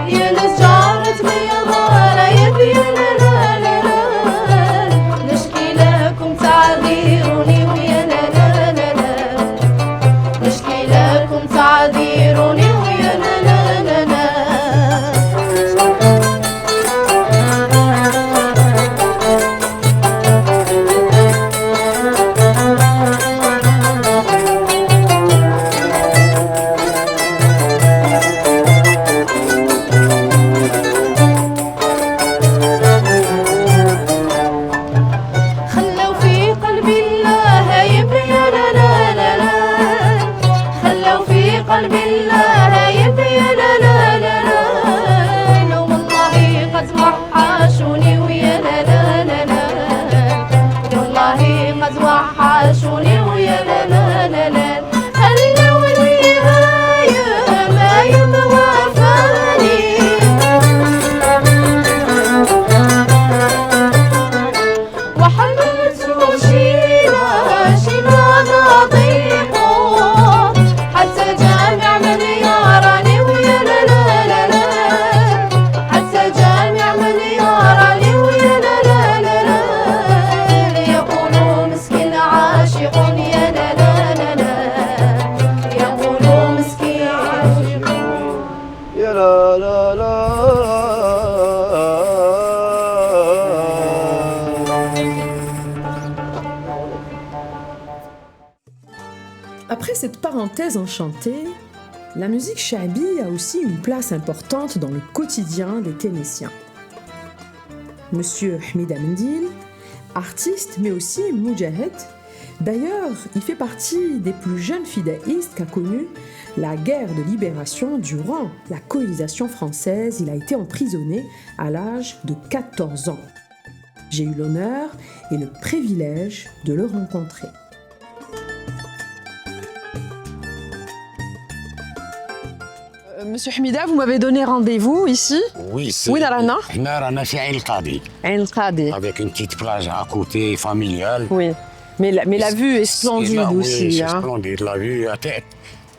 يا ناس جارتي غرايب يا لا لا لا لا نشكي لكم تعذيروني ويا لا لا لا لا نشكي لكم تعذيروني ويا لا لا لا لا خلوا في قلبي الله يبي لا لا لا لا خلوا في قلبي الله يبي لا لا لا لا لو والله قد وحشوني ويا لا لا لا لا والله قد وحشوني ويا لا لا لا لا خلوا النهاية ما يتوفاني وحملت شينا نضيقه حتى جامع من يراني ويا لا لا لا لا حتى جامع من يراني ويا لا لا لا لا يقولوا مسكين عاشق يا لا لا لا لا يقولوا مسكين يا لا لا لا. Après cette parenthèse enchantée, la musique shabi a aussi une place importante dans le quotidien des Ténésiens. Monsieur Hamida Mendil, artiste mais aussi moudjahed, d'ailleurs il fait partie des plus jeunes fidaïstes qu'a connu la guerre de libération durant la colonisation française. Il a été emprisonné à l'âge de 14 ans. J'ai eu l'honneur et le privilège de le rencontrer. Monsieur Hamida, vous m'avez donné rendez-vous ici. Oui, c'est. Oui, Narana. Narana, c'est Ain Qadi, Ain Qadi. avec une petite plage à côté, familiale. Oui, mais la vue est splendide Et là, oui, aussi. c'est Hein. splendide, la vue à tête.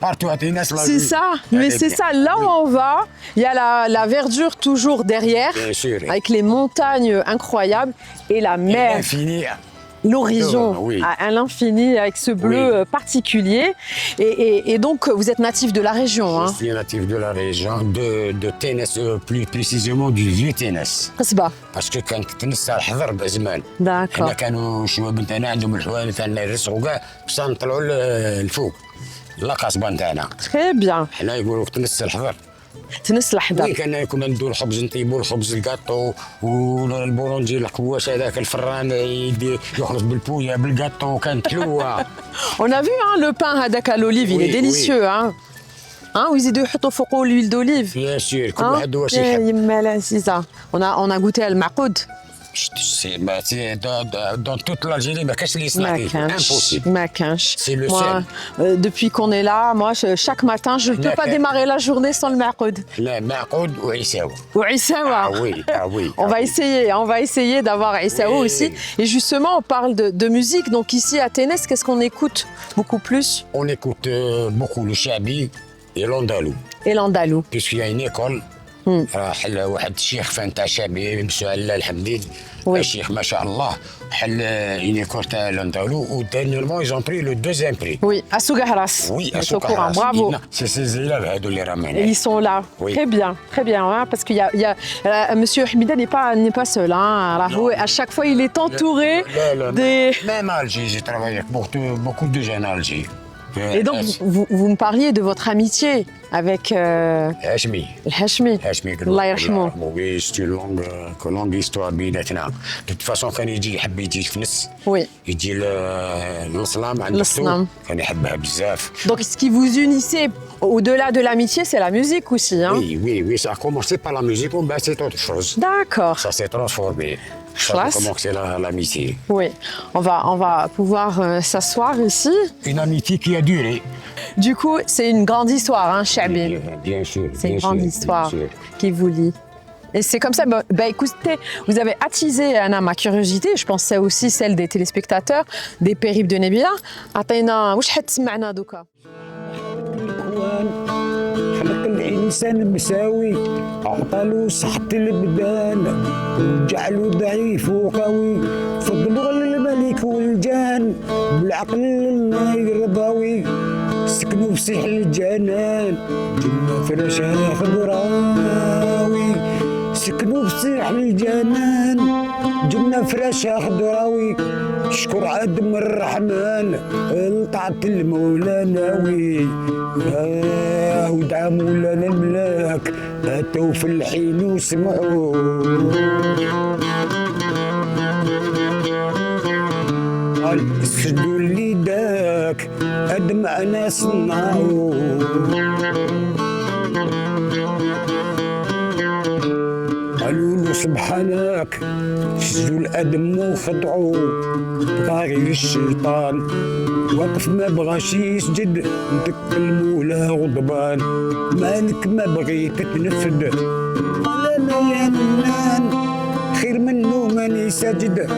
Partout à Ténès, la C'est vue. ça, Elle mais est c'est bien. ça. Là où on va, il y a la verdure toujours derrière, Bien sûr. avec les montagnes incroyables et la mer, Infini. l'horizon Oui. à l'infini avec ce bleu Oui. particulier. Et donc, vous êtes natif de la région. Hein. Je suis natif de la région de Ténès, plus précisément du vieux Ténès. Qasba. parce que كانت تنسى الحضر بزمان. D'accord. حنا كانوا شباب نتاعنا عندهم الحوانت تاعنا يرسقوا كاع باش نطلعوا الفوق. لا قصبه نتاعنا. Très bien. حنا يقولوا تنسى الحضر. تنس الحضر. وين كنا ندوا الخبز نطيبوا الخبز الكاطو والبورونجي الحواش هذاك الفران يخلص بالبويه بالكاطو كانت حلوه. On a vu hein, le pain hadak à l'olive, il Oui, est délicieux. Hein. Hein, ويزيدوا يحطوا فوقه l'huile d'olive. بيان سور كل Hein. واحد واش Eh, يحب. يمالا، c'est ça. On a goûté à المعقود. Dans toute l'Algérie ما كاش اللي يصنع ما فيه. كانش Impossible. ما كانش. C'est le Moi, seul. depuis qu'on est là, moi, chaque matin, je ne peux pas D'accord. démarrer la journée sans le marcoud. لا معقود وعيساوي. Ou Issaoua. Ah oui, ah oui. On va essayer, hein, on va essayer d'avoir Issaoua Oui. aussi. Et justement, on parle de musique. Donc ici à Ténès, qu'est-ce qu'on écoute beaucoup plus? On écoute beaucoup le chabi et l'andalou. Et l'andalou. Puisqu'il y a une école. راح واحد الشيخ فان تاع شعبي مسيو علا الحمديد. Oui. الشيخ ما شاء الله حل une école تاع الاندلو و dernièrement ils ont pris le deuxième prix. Oui, à Sougahras. Oui, à Ils sont au courant. Soukahras. Bravo. C'est ces élèves هادو اللي راهم Et هنا. ils sont là. Oui. Très bien, hein, parce qu'il y a Monsieur Hamida n'est pas seul. Hein, Rahou, à chaque fois, il est entouré لا des. même à Alger j'ai travaillé avec beaucoup de jeunes à Alger. Et donc, vous me parliez de votre amitié avec هاشمي الحشمي. هاشمي الله يرحمه. وي سيتي لونغ هيستوار بيناتنا دو فاسون كان يجي يحب يجي الفنس Oui. يجي للصنام عند للصنام. اختو كان يحبها بزاف. Donc ce qui vous unissait au-delà de l'amitié, c'est la musique aussi, hein? Oui, ça a commencé par la musique, mais c'est autre chose. D'accord. Ça s'est transformé. Ça a Classe. commencé l'amitié. Oui. On va pouvoir s'asseoir ici. Une amitié qui a duré. Du coup, c'est une grande histoire, hein, Chabi. Bien sûr. C'est une bien grande sûr, histoire bien sûr. qui vous lie. Et c'est comme ça, écoutez, vous avez attisé Anna ma curiosité, je pense que c'est aussi celle des téléspectateurs, des périples de Nabila. عطينا واش حتسمعنا دوكا؟ خلق الإنسان مساوي أعطالو صحة البدان وجعلو ضعيف وقوي فضلوا للملك والجان بالعقل الرضاوي سكنوا في سحل الجنان جنة فراشها خضراوي سكنوا في سحل الجنان جنة فراشها خضراوي شكر عدم الرحمن لطاعة المولى ناوي ودعا مولانا الملاك اتوا في الحين وسمعوا قال اسجدوا اللي داك ادمعنا صنعوا قالوا له سبحانك سجدوا الادم وخضعوا طاغي الشيطان وقف ما بغاش يسجد نتك المولى غضبان مالك ما بغيت تنفد قال انا يا منان خير منه ماني ساجد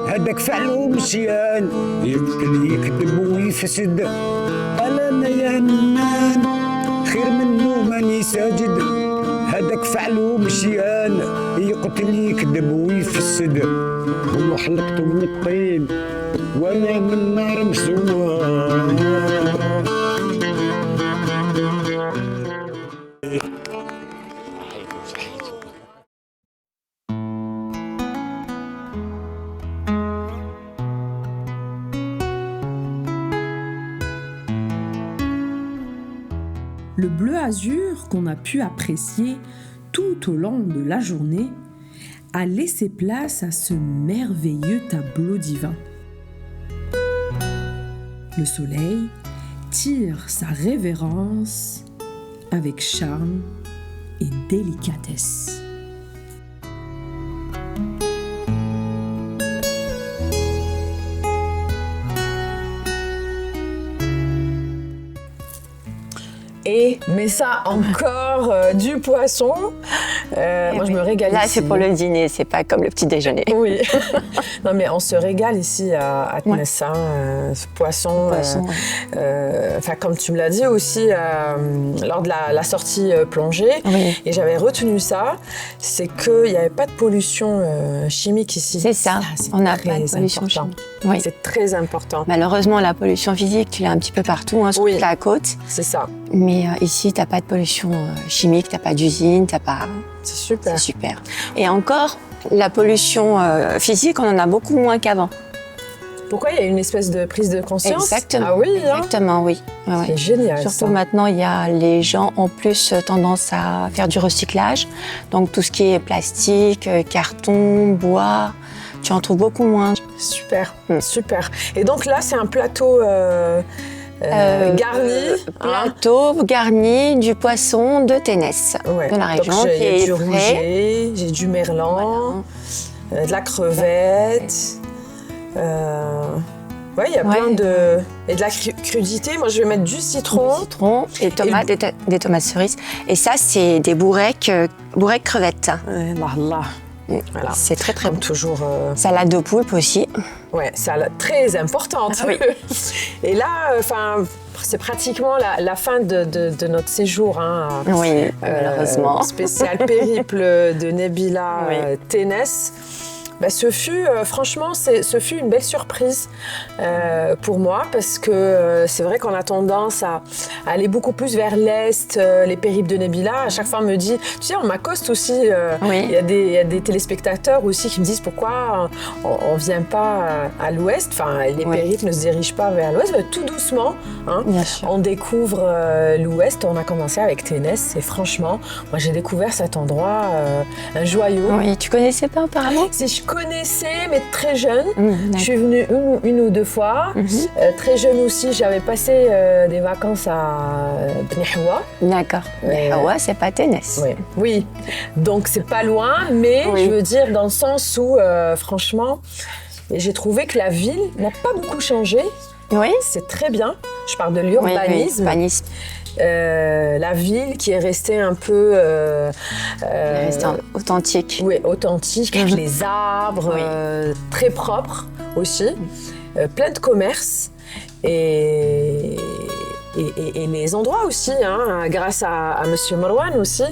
هذاك فعله مشيان يقتل يكذب ويفسد قال انا يا منان خير منه ماني ساجد هذاك فعله مشيان يقتل يكذب ويفسد هو خلقته من الطين وانا من نار مسوار. Le bleu azur qu'on a pu apprécier tout au long de la journée a laissé place à ce merveilleux tableau divin. Le soleil tire sa révérence avec charme et délicatesse. Mais ça, encore du poisson. Moi, je me régale Là, ici. c'est pour le dîner, c'est pas comme le petit déjeuner. Oui. Non, mais on se régale ici à Tnessa, ce poisson. Enfin, comme tu me l'as dit aussi lors de la sortie plongée, Oui. et j'avais retenu ça, c'est qu'il n'y avait pas de pollution chimique ici. C'est ça, on n'a pas de pollution important. chimique. Oui. C'est très important. Malheureusement, la pollution physique, tu l'as un petit peu partout, hein, sur toute la côte. C'est ça. Mais ici, tu n'as pas de pollution chimique, tu n'as pas d'usine, tu n'as pas... C'est super. C'est super. Et encore, la pollution physique, on en a beaucoup moins qu'avant. Pourquoi il y a une espèce de prise de conscience? Exactement. Ah oui, exactement, oui. Ouais, C'est ouais. génial. Surtout ça. maintenant, les gens ont plus tendance à faire du recyclage. Donc tout ce qui est plastique, carton, bois, tu en trouves beaucoup moins. Super, super. Et donc là, c'est un plateau garni. Plateau garni du poisson de Ténès, de la région. Donc, qui j'ai est du frais. rouget, j'ai du merlan, de la crevette. Ouais, il y a plein de... Et de la crudité. Moi, je vais mettre du citron. Du citron, des tomates, des tomates cerises. Et ça, c'est des bourrecs crevettes. Voilà. C'est très, très Comme bon. toujours. Salade de poulpe aussi. Ouais, salade très importante. Oui. Et là, c'est pratiquement la fin de notre séjour. Hein, oui, malheureusement. Spécial périple de Nabila Ténès. Ce fut, franchement, ce fut une belle surprise pour moi parce que c'est vrai qu'on a tendance à aller beaucoup plus vers l'Est, les périples de Nabila. À chaque fois, on me dit, tu sais, on m'accoste aussi. Il y a des téléspectateurs aussi qui me disent pourquoi on ne vient pas à l'Ouest. Enfin, les périples ne se dirigent pas vers l'Ouest. Tout doucement, hein, on découvre l'Ouest. On a commencé avec Ténès et franchement, moi, j'ai découvert cet endroit, un joyau. Oui, tu connaissais pas auparavant? Si je connaissais, mais très jeune. Je suis venue une ou deux fois. Très jeune aussi, j'avais passé des vacances à Beni Hawa. D'accord. Beni Hawa, c'est pas Ténès. Oui, donc c'est pas loin, mais je veux dire dans le sens où, franchement, j'ai trouvé que la ville n'a pas beaucoup changé. Oui. C'est très bien. Je parle de l'urbanisme. La ville qui est restée un peu... restée authentique. Oui, authentique, avec les arbres, très propre aussi, plein de commerces et les endroits aussi, hein, grâce à Monsieur Marwan aussi,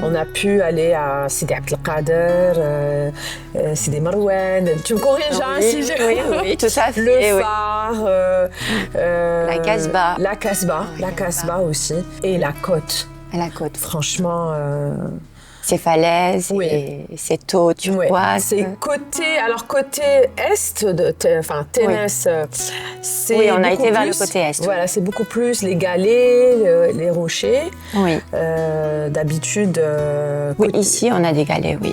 on a pu aller à Sidi Abdelkader, Sidi Marwan, tu me corriges, hein, si j'ai... Oui, tout à fait. Le phare, la Casbah. La Casbah aussi, et la côte. La côte. Franchement... Ces falaises et cette eau turquoise. C'est côté est de Ténès, c'est oui, on a été plus, vers le côté est. Voilà, c'est beaucoup plus les galets, les rochers. Oui. D'habitude. Oui, ici on a des galets, oui.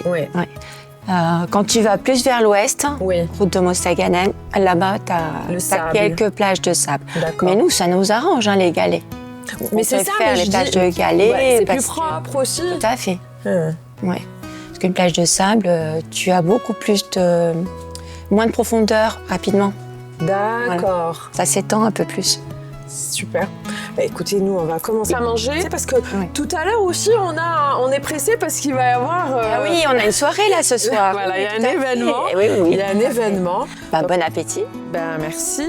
Quand tu vas plus vers l'ouest, route de Mostaganem, là-bas tu as quelques plages de sable. Mais nous, ça nous arrange, hein, les galets. Mais c'est ça, faire les plages de galets. C'est plus propre aussi. Tout à fait. Parce qu'une plage de sable, tu as beaucoup moins de profondeur rapidement. D'accord. Voilà. Ça s'étend un peu plus. Super. Écoutez, nous, on va commencer à manger. C'est parce que tout à l'heure aussi, on est pressé parce qu'il va y avoir... Ah oui, on a une soirée là ce soir. Voilà, il y a un événement. Oui. Il y a un événement. Bon appétit. Merci.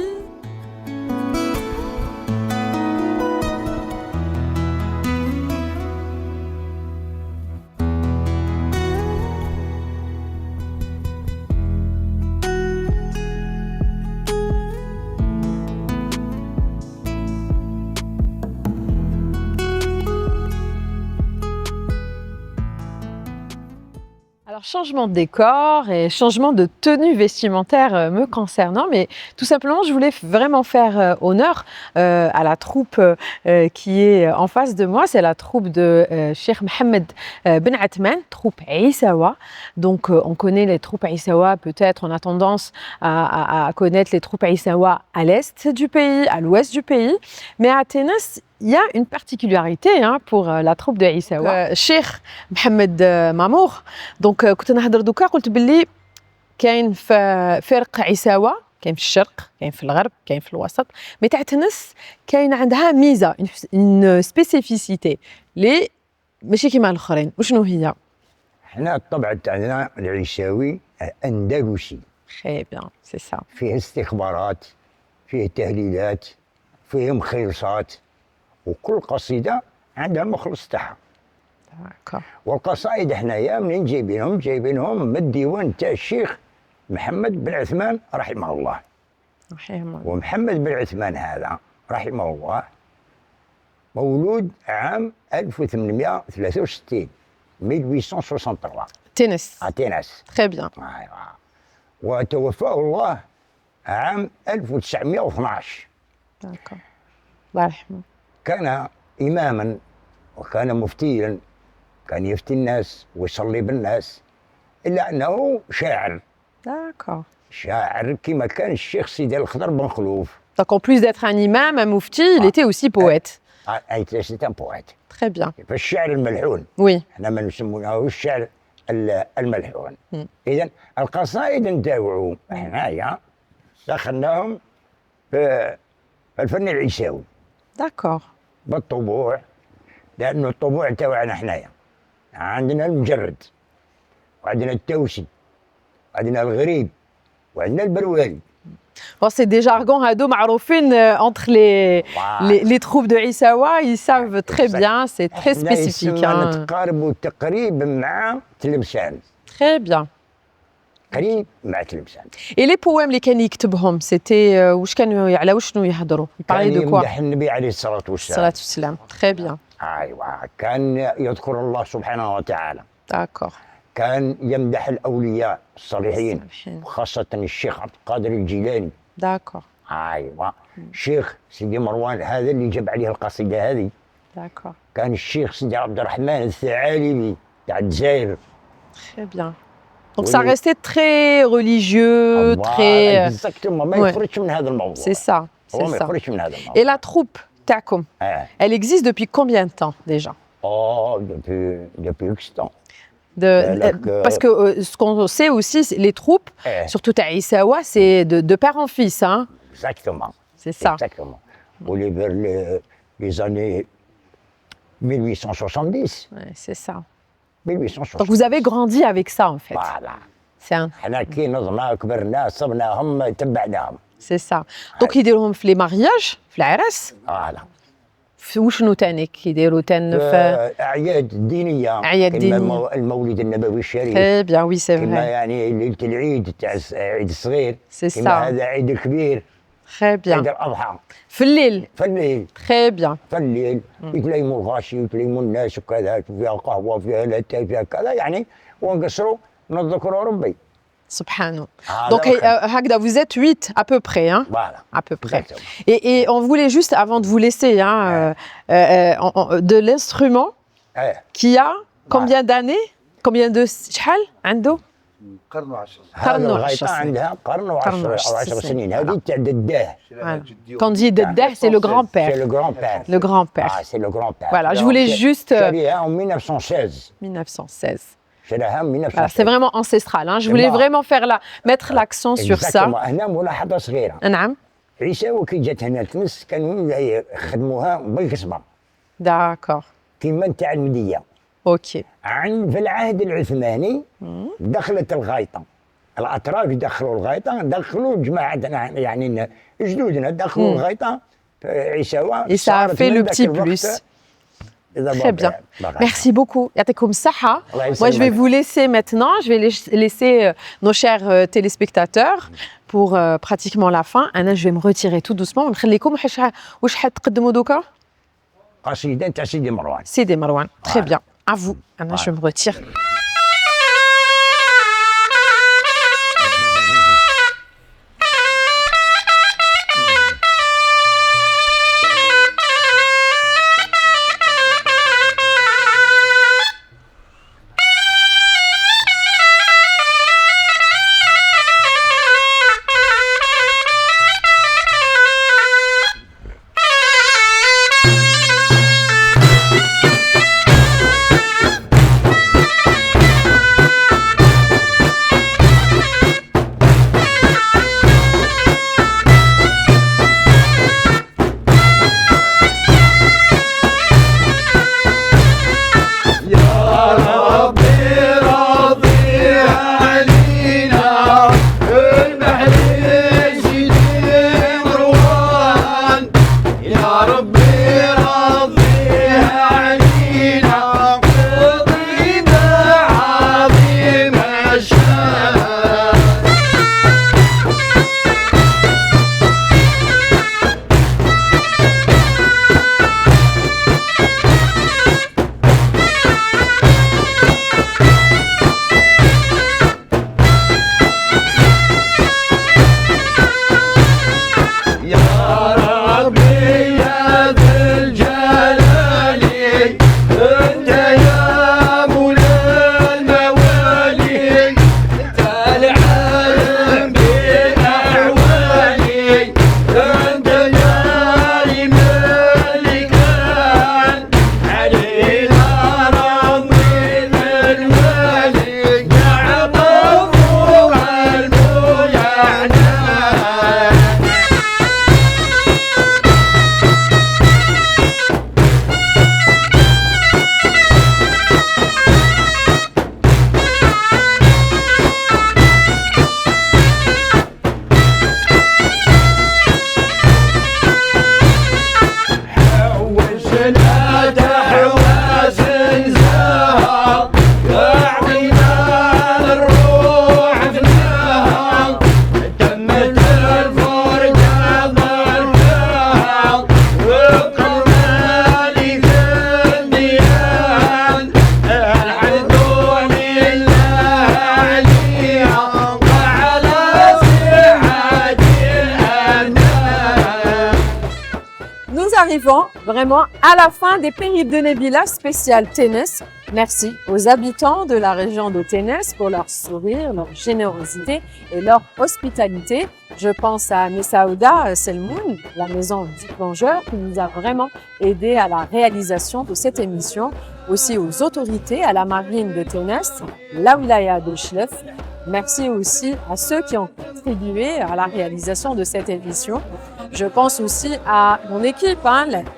Alors, changement de décor et changement de tenue vestimentaire me concernant, mais tout simplement, je voulais vraiment faire honneur à la troupe qui est en face de moi. C'est la troupe de Cheikh Mohamed Ben Athman, troupe Aïssawa. Donc, on connaît les troupes Aïssawa, peut-être on a tendance à connaître les troupes Aïssawa à l'est du pays, à l'ouest du pays, mais à Ténès, il y a une particularité pour la troupe de Aïssawa. Cheikh Mohamed Mamour, donc كنت نهضر دوكا قلت باللي كاين في فرق عيساوة، كاين في الشرق، كاين في الغرب، كاين في الوسط، مي تاع تونس كاين عندها ميزة، une spécificité اللي ماشي كيما الاخرين. وشنو هي؟ حنا الطبع تاعنا العيساوي اندلسي. Très bien, c'est ça. فيه استخبارات، فيه تهليلات، فيه مخلصات، وكل قصيدة عندها مخلص تاعها. والقصائد حنايا منين جايبينهم من الديوان تاع الشيخ محمد بن عثمان رحمه الله. ومحمد بن عثمان هذا رحمه الله مولود عام 1863 1863 تونس. تونس. Très bien. وتوفاه الله عام 1912. D'accord. الله يرحمه. كان إماما وكان مفتيا، كان يفتي الناس ويصلي بالناس، إلا أنه شاعر. D'accord. شاعر كما كان الشيخ سيدي الخضر بن خلوف. Donc en plus d'être un imam, un mufti, il était aussi poète. C'est un poète. Très bien. فالشعر الملحون. Oui. احنا ما نسمونه الشعر الملحون. إذا القصائد نتاوعو حنايا دخلناهم في الفن العيساوي. D'accord. بالطبوع، لأنه الطبوع تاعنا حنايا عندنا المجرد وعندنا التوسي وعندنا الغريب وعندنا البروالي. Bon, c'est des jargons hado معروفين entre les troupes de Aïssawa, ils savent très bien, c'est très spécifique. نتقاربوا تقريبا مع تلمسان. Très bien. قريب مع تلمسان. Et les poèmes اللي كان يكتبهم c'était واش كانوا على وشنو يهضروا؟ Il parlait كان de quoi? يمدح النبي عليه الصلاة والسلام. الصلاة والسلام. Très bien. أيوة كان يذكر الله سبحانه وتعالى. D'accord. كان يمدح الأولياء الصالحين الصالحين. وخاصة الشيخ عبد القادر الجيلاني. D'accord. أيوة الشيخ سيدي مروان هذا اللي جاب عليه القصيدة هذه. D'accord. كان الشيخ سيدي عبد الرحمن الثعالبي تاع الجزائر. Très bien. Donc ça restait très religieux, très. Exactement ما ouais. يخرجش من هذا الموضوع. C'est ça. هو C'est ما ça. يخرجش من هذا الموضوع. Et la troupe تاعكم, elle existe depuis combien de temps déjà? Oh, depuis X temps. Parce que ce qu'on sait aussi, les troupes, surtout à Issaoua, c'est de père en fils. Hein? Exactement. C'est ça. Exactement. Vers les années 1870. Ouais, c'est ça. 1870. Donc vous avez grandi avec ça en fait. Voilà. C'est un... C'est ça. Donc يديروهم في les mariages, في العرس. Voilà. وشنو تاني كيديروا في أعياد دينية. أعياد دينية. كما المولد النبوي الشريف. Très bien, oui, c'est كما vrai. يعني ليلة العيد تاع عيد الصغير. C'est كما ça. هذا عيد الكبير. Très bien. عيد الأضحى. في الليل. في الليل. Très bien. في الليل يتلايموا الغاشي ويتلايموا الناس وكذا فيها قهوة فيها لاتاي فيها كذا يعني ونقصروا نذكروا ربي. Subhanahu. Donc, Hagda, vous êtes 8 à peu près. Hein? Voilà. À peu près. Et on voulait juste, avant de vous laisser, hein, de l'instrument qui a combien d'années? Combien de شحال عنده؟ هذا الغيطة عندها قرن و10 أو 10 سنين هذه تاع دداه. Quand on dit Deddah, c'est le grand-père. C'est le grand-père. Le grand-père. Ah, c'est le grand-père. Voilà, je voulais juste. شاريها en 1916. 1916. شراها en 1916. Voilà, c'est vraiment ancestral. Hein. Je voulais vraiment mettre l'accent sur ça. هنا ملاحظة صغيرة. نعم. عيساوي كي جات هنا لتونس كانوا يخدموها بالقصبة. D'accord. كيما نتاع المدية. اوكي. في العهد العثماني دخلت الغيطة. الأتراك دخلوا الغيطة دخلوا جماعتنا يعني جدودنا دخلوا الغيطة عيساوي. Et ça a fait le petit plus. Très bien. Merci beaucoup. Yatikoum Saha. Moi, je vais vous laisser maintenant. Je vais laisser nos chers téléspectateurs pour pratiquement la fin. Anna, je vais me retirer tout doucement. واش حتقدموا دوكا؟ قصيدة تاع سيدي مروان. Sidi Marwan. Très bien. À vous. Anna, je me retire. arrivons vraiment à la fin des périples de Nabila spécial Ténès. Merci aux habitants de la région de Ténès pour leur sourire, leur générosité et leur hospitalité. Je pense à Messaouda Selmoun, la maison du plongeur, qui nous a vraiment aidé à la réalisation de cette émission. Aussi aux autorités, à la marine de Ténès, la wilaya de Chlef. Merci aussi à ceux qui ont contribué à la réalisation de cette émission. Je pense aussi à mon équipe,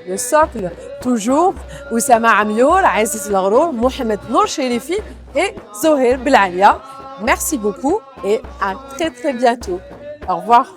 le socle, toujours, Oussama Amiour, Aziz Lagrour, Mohamed Nour Chérifi et Zohir Belalia. Merci beaucoup et à très très bientôt. Au revoir.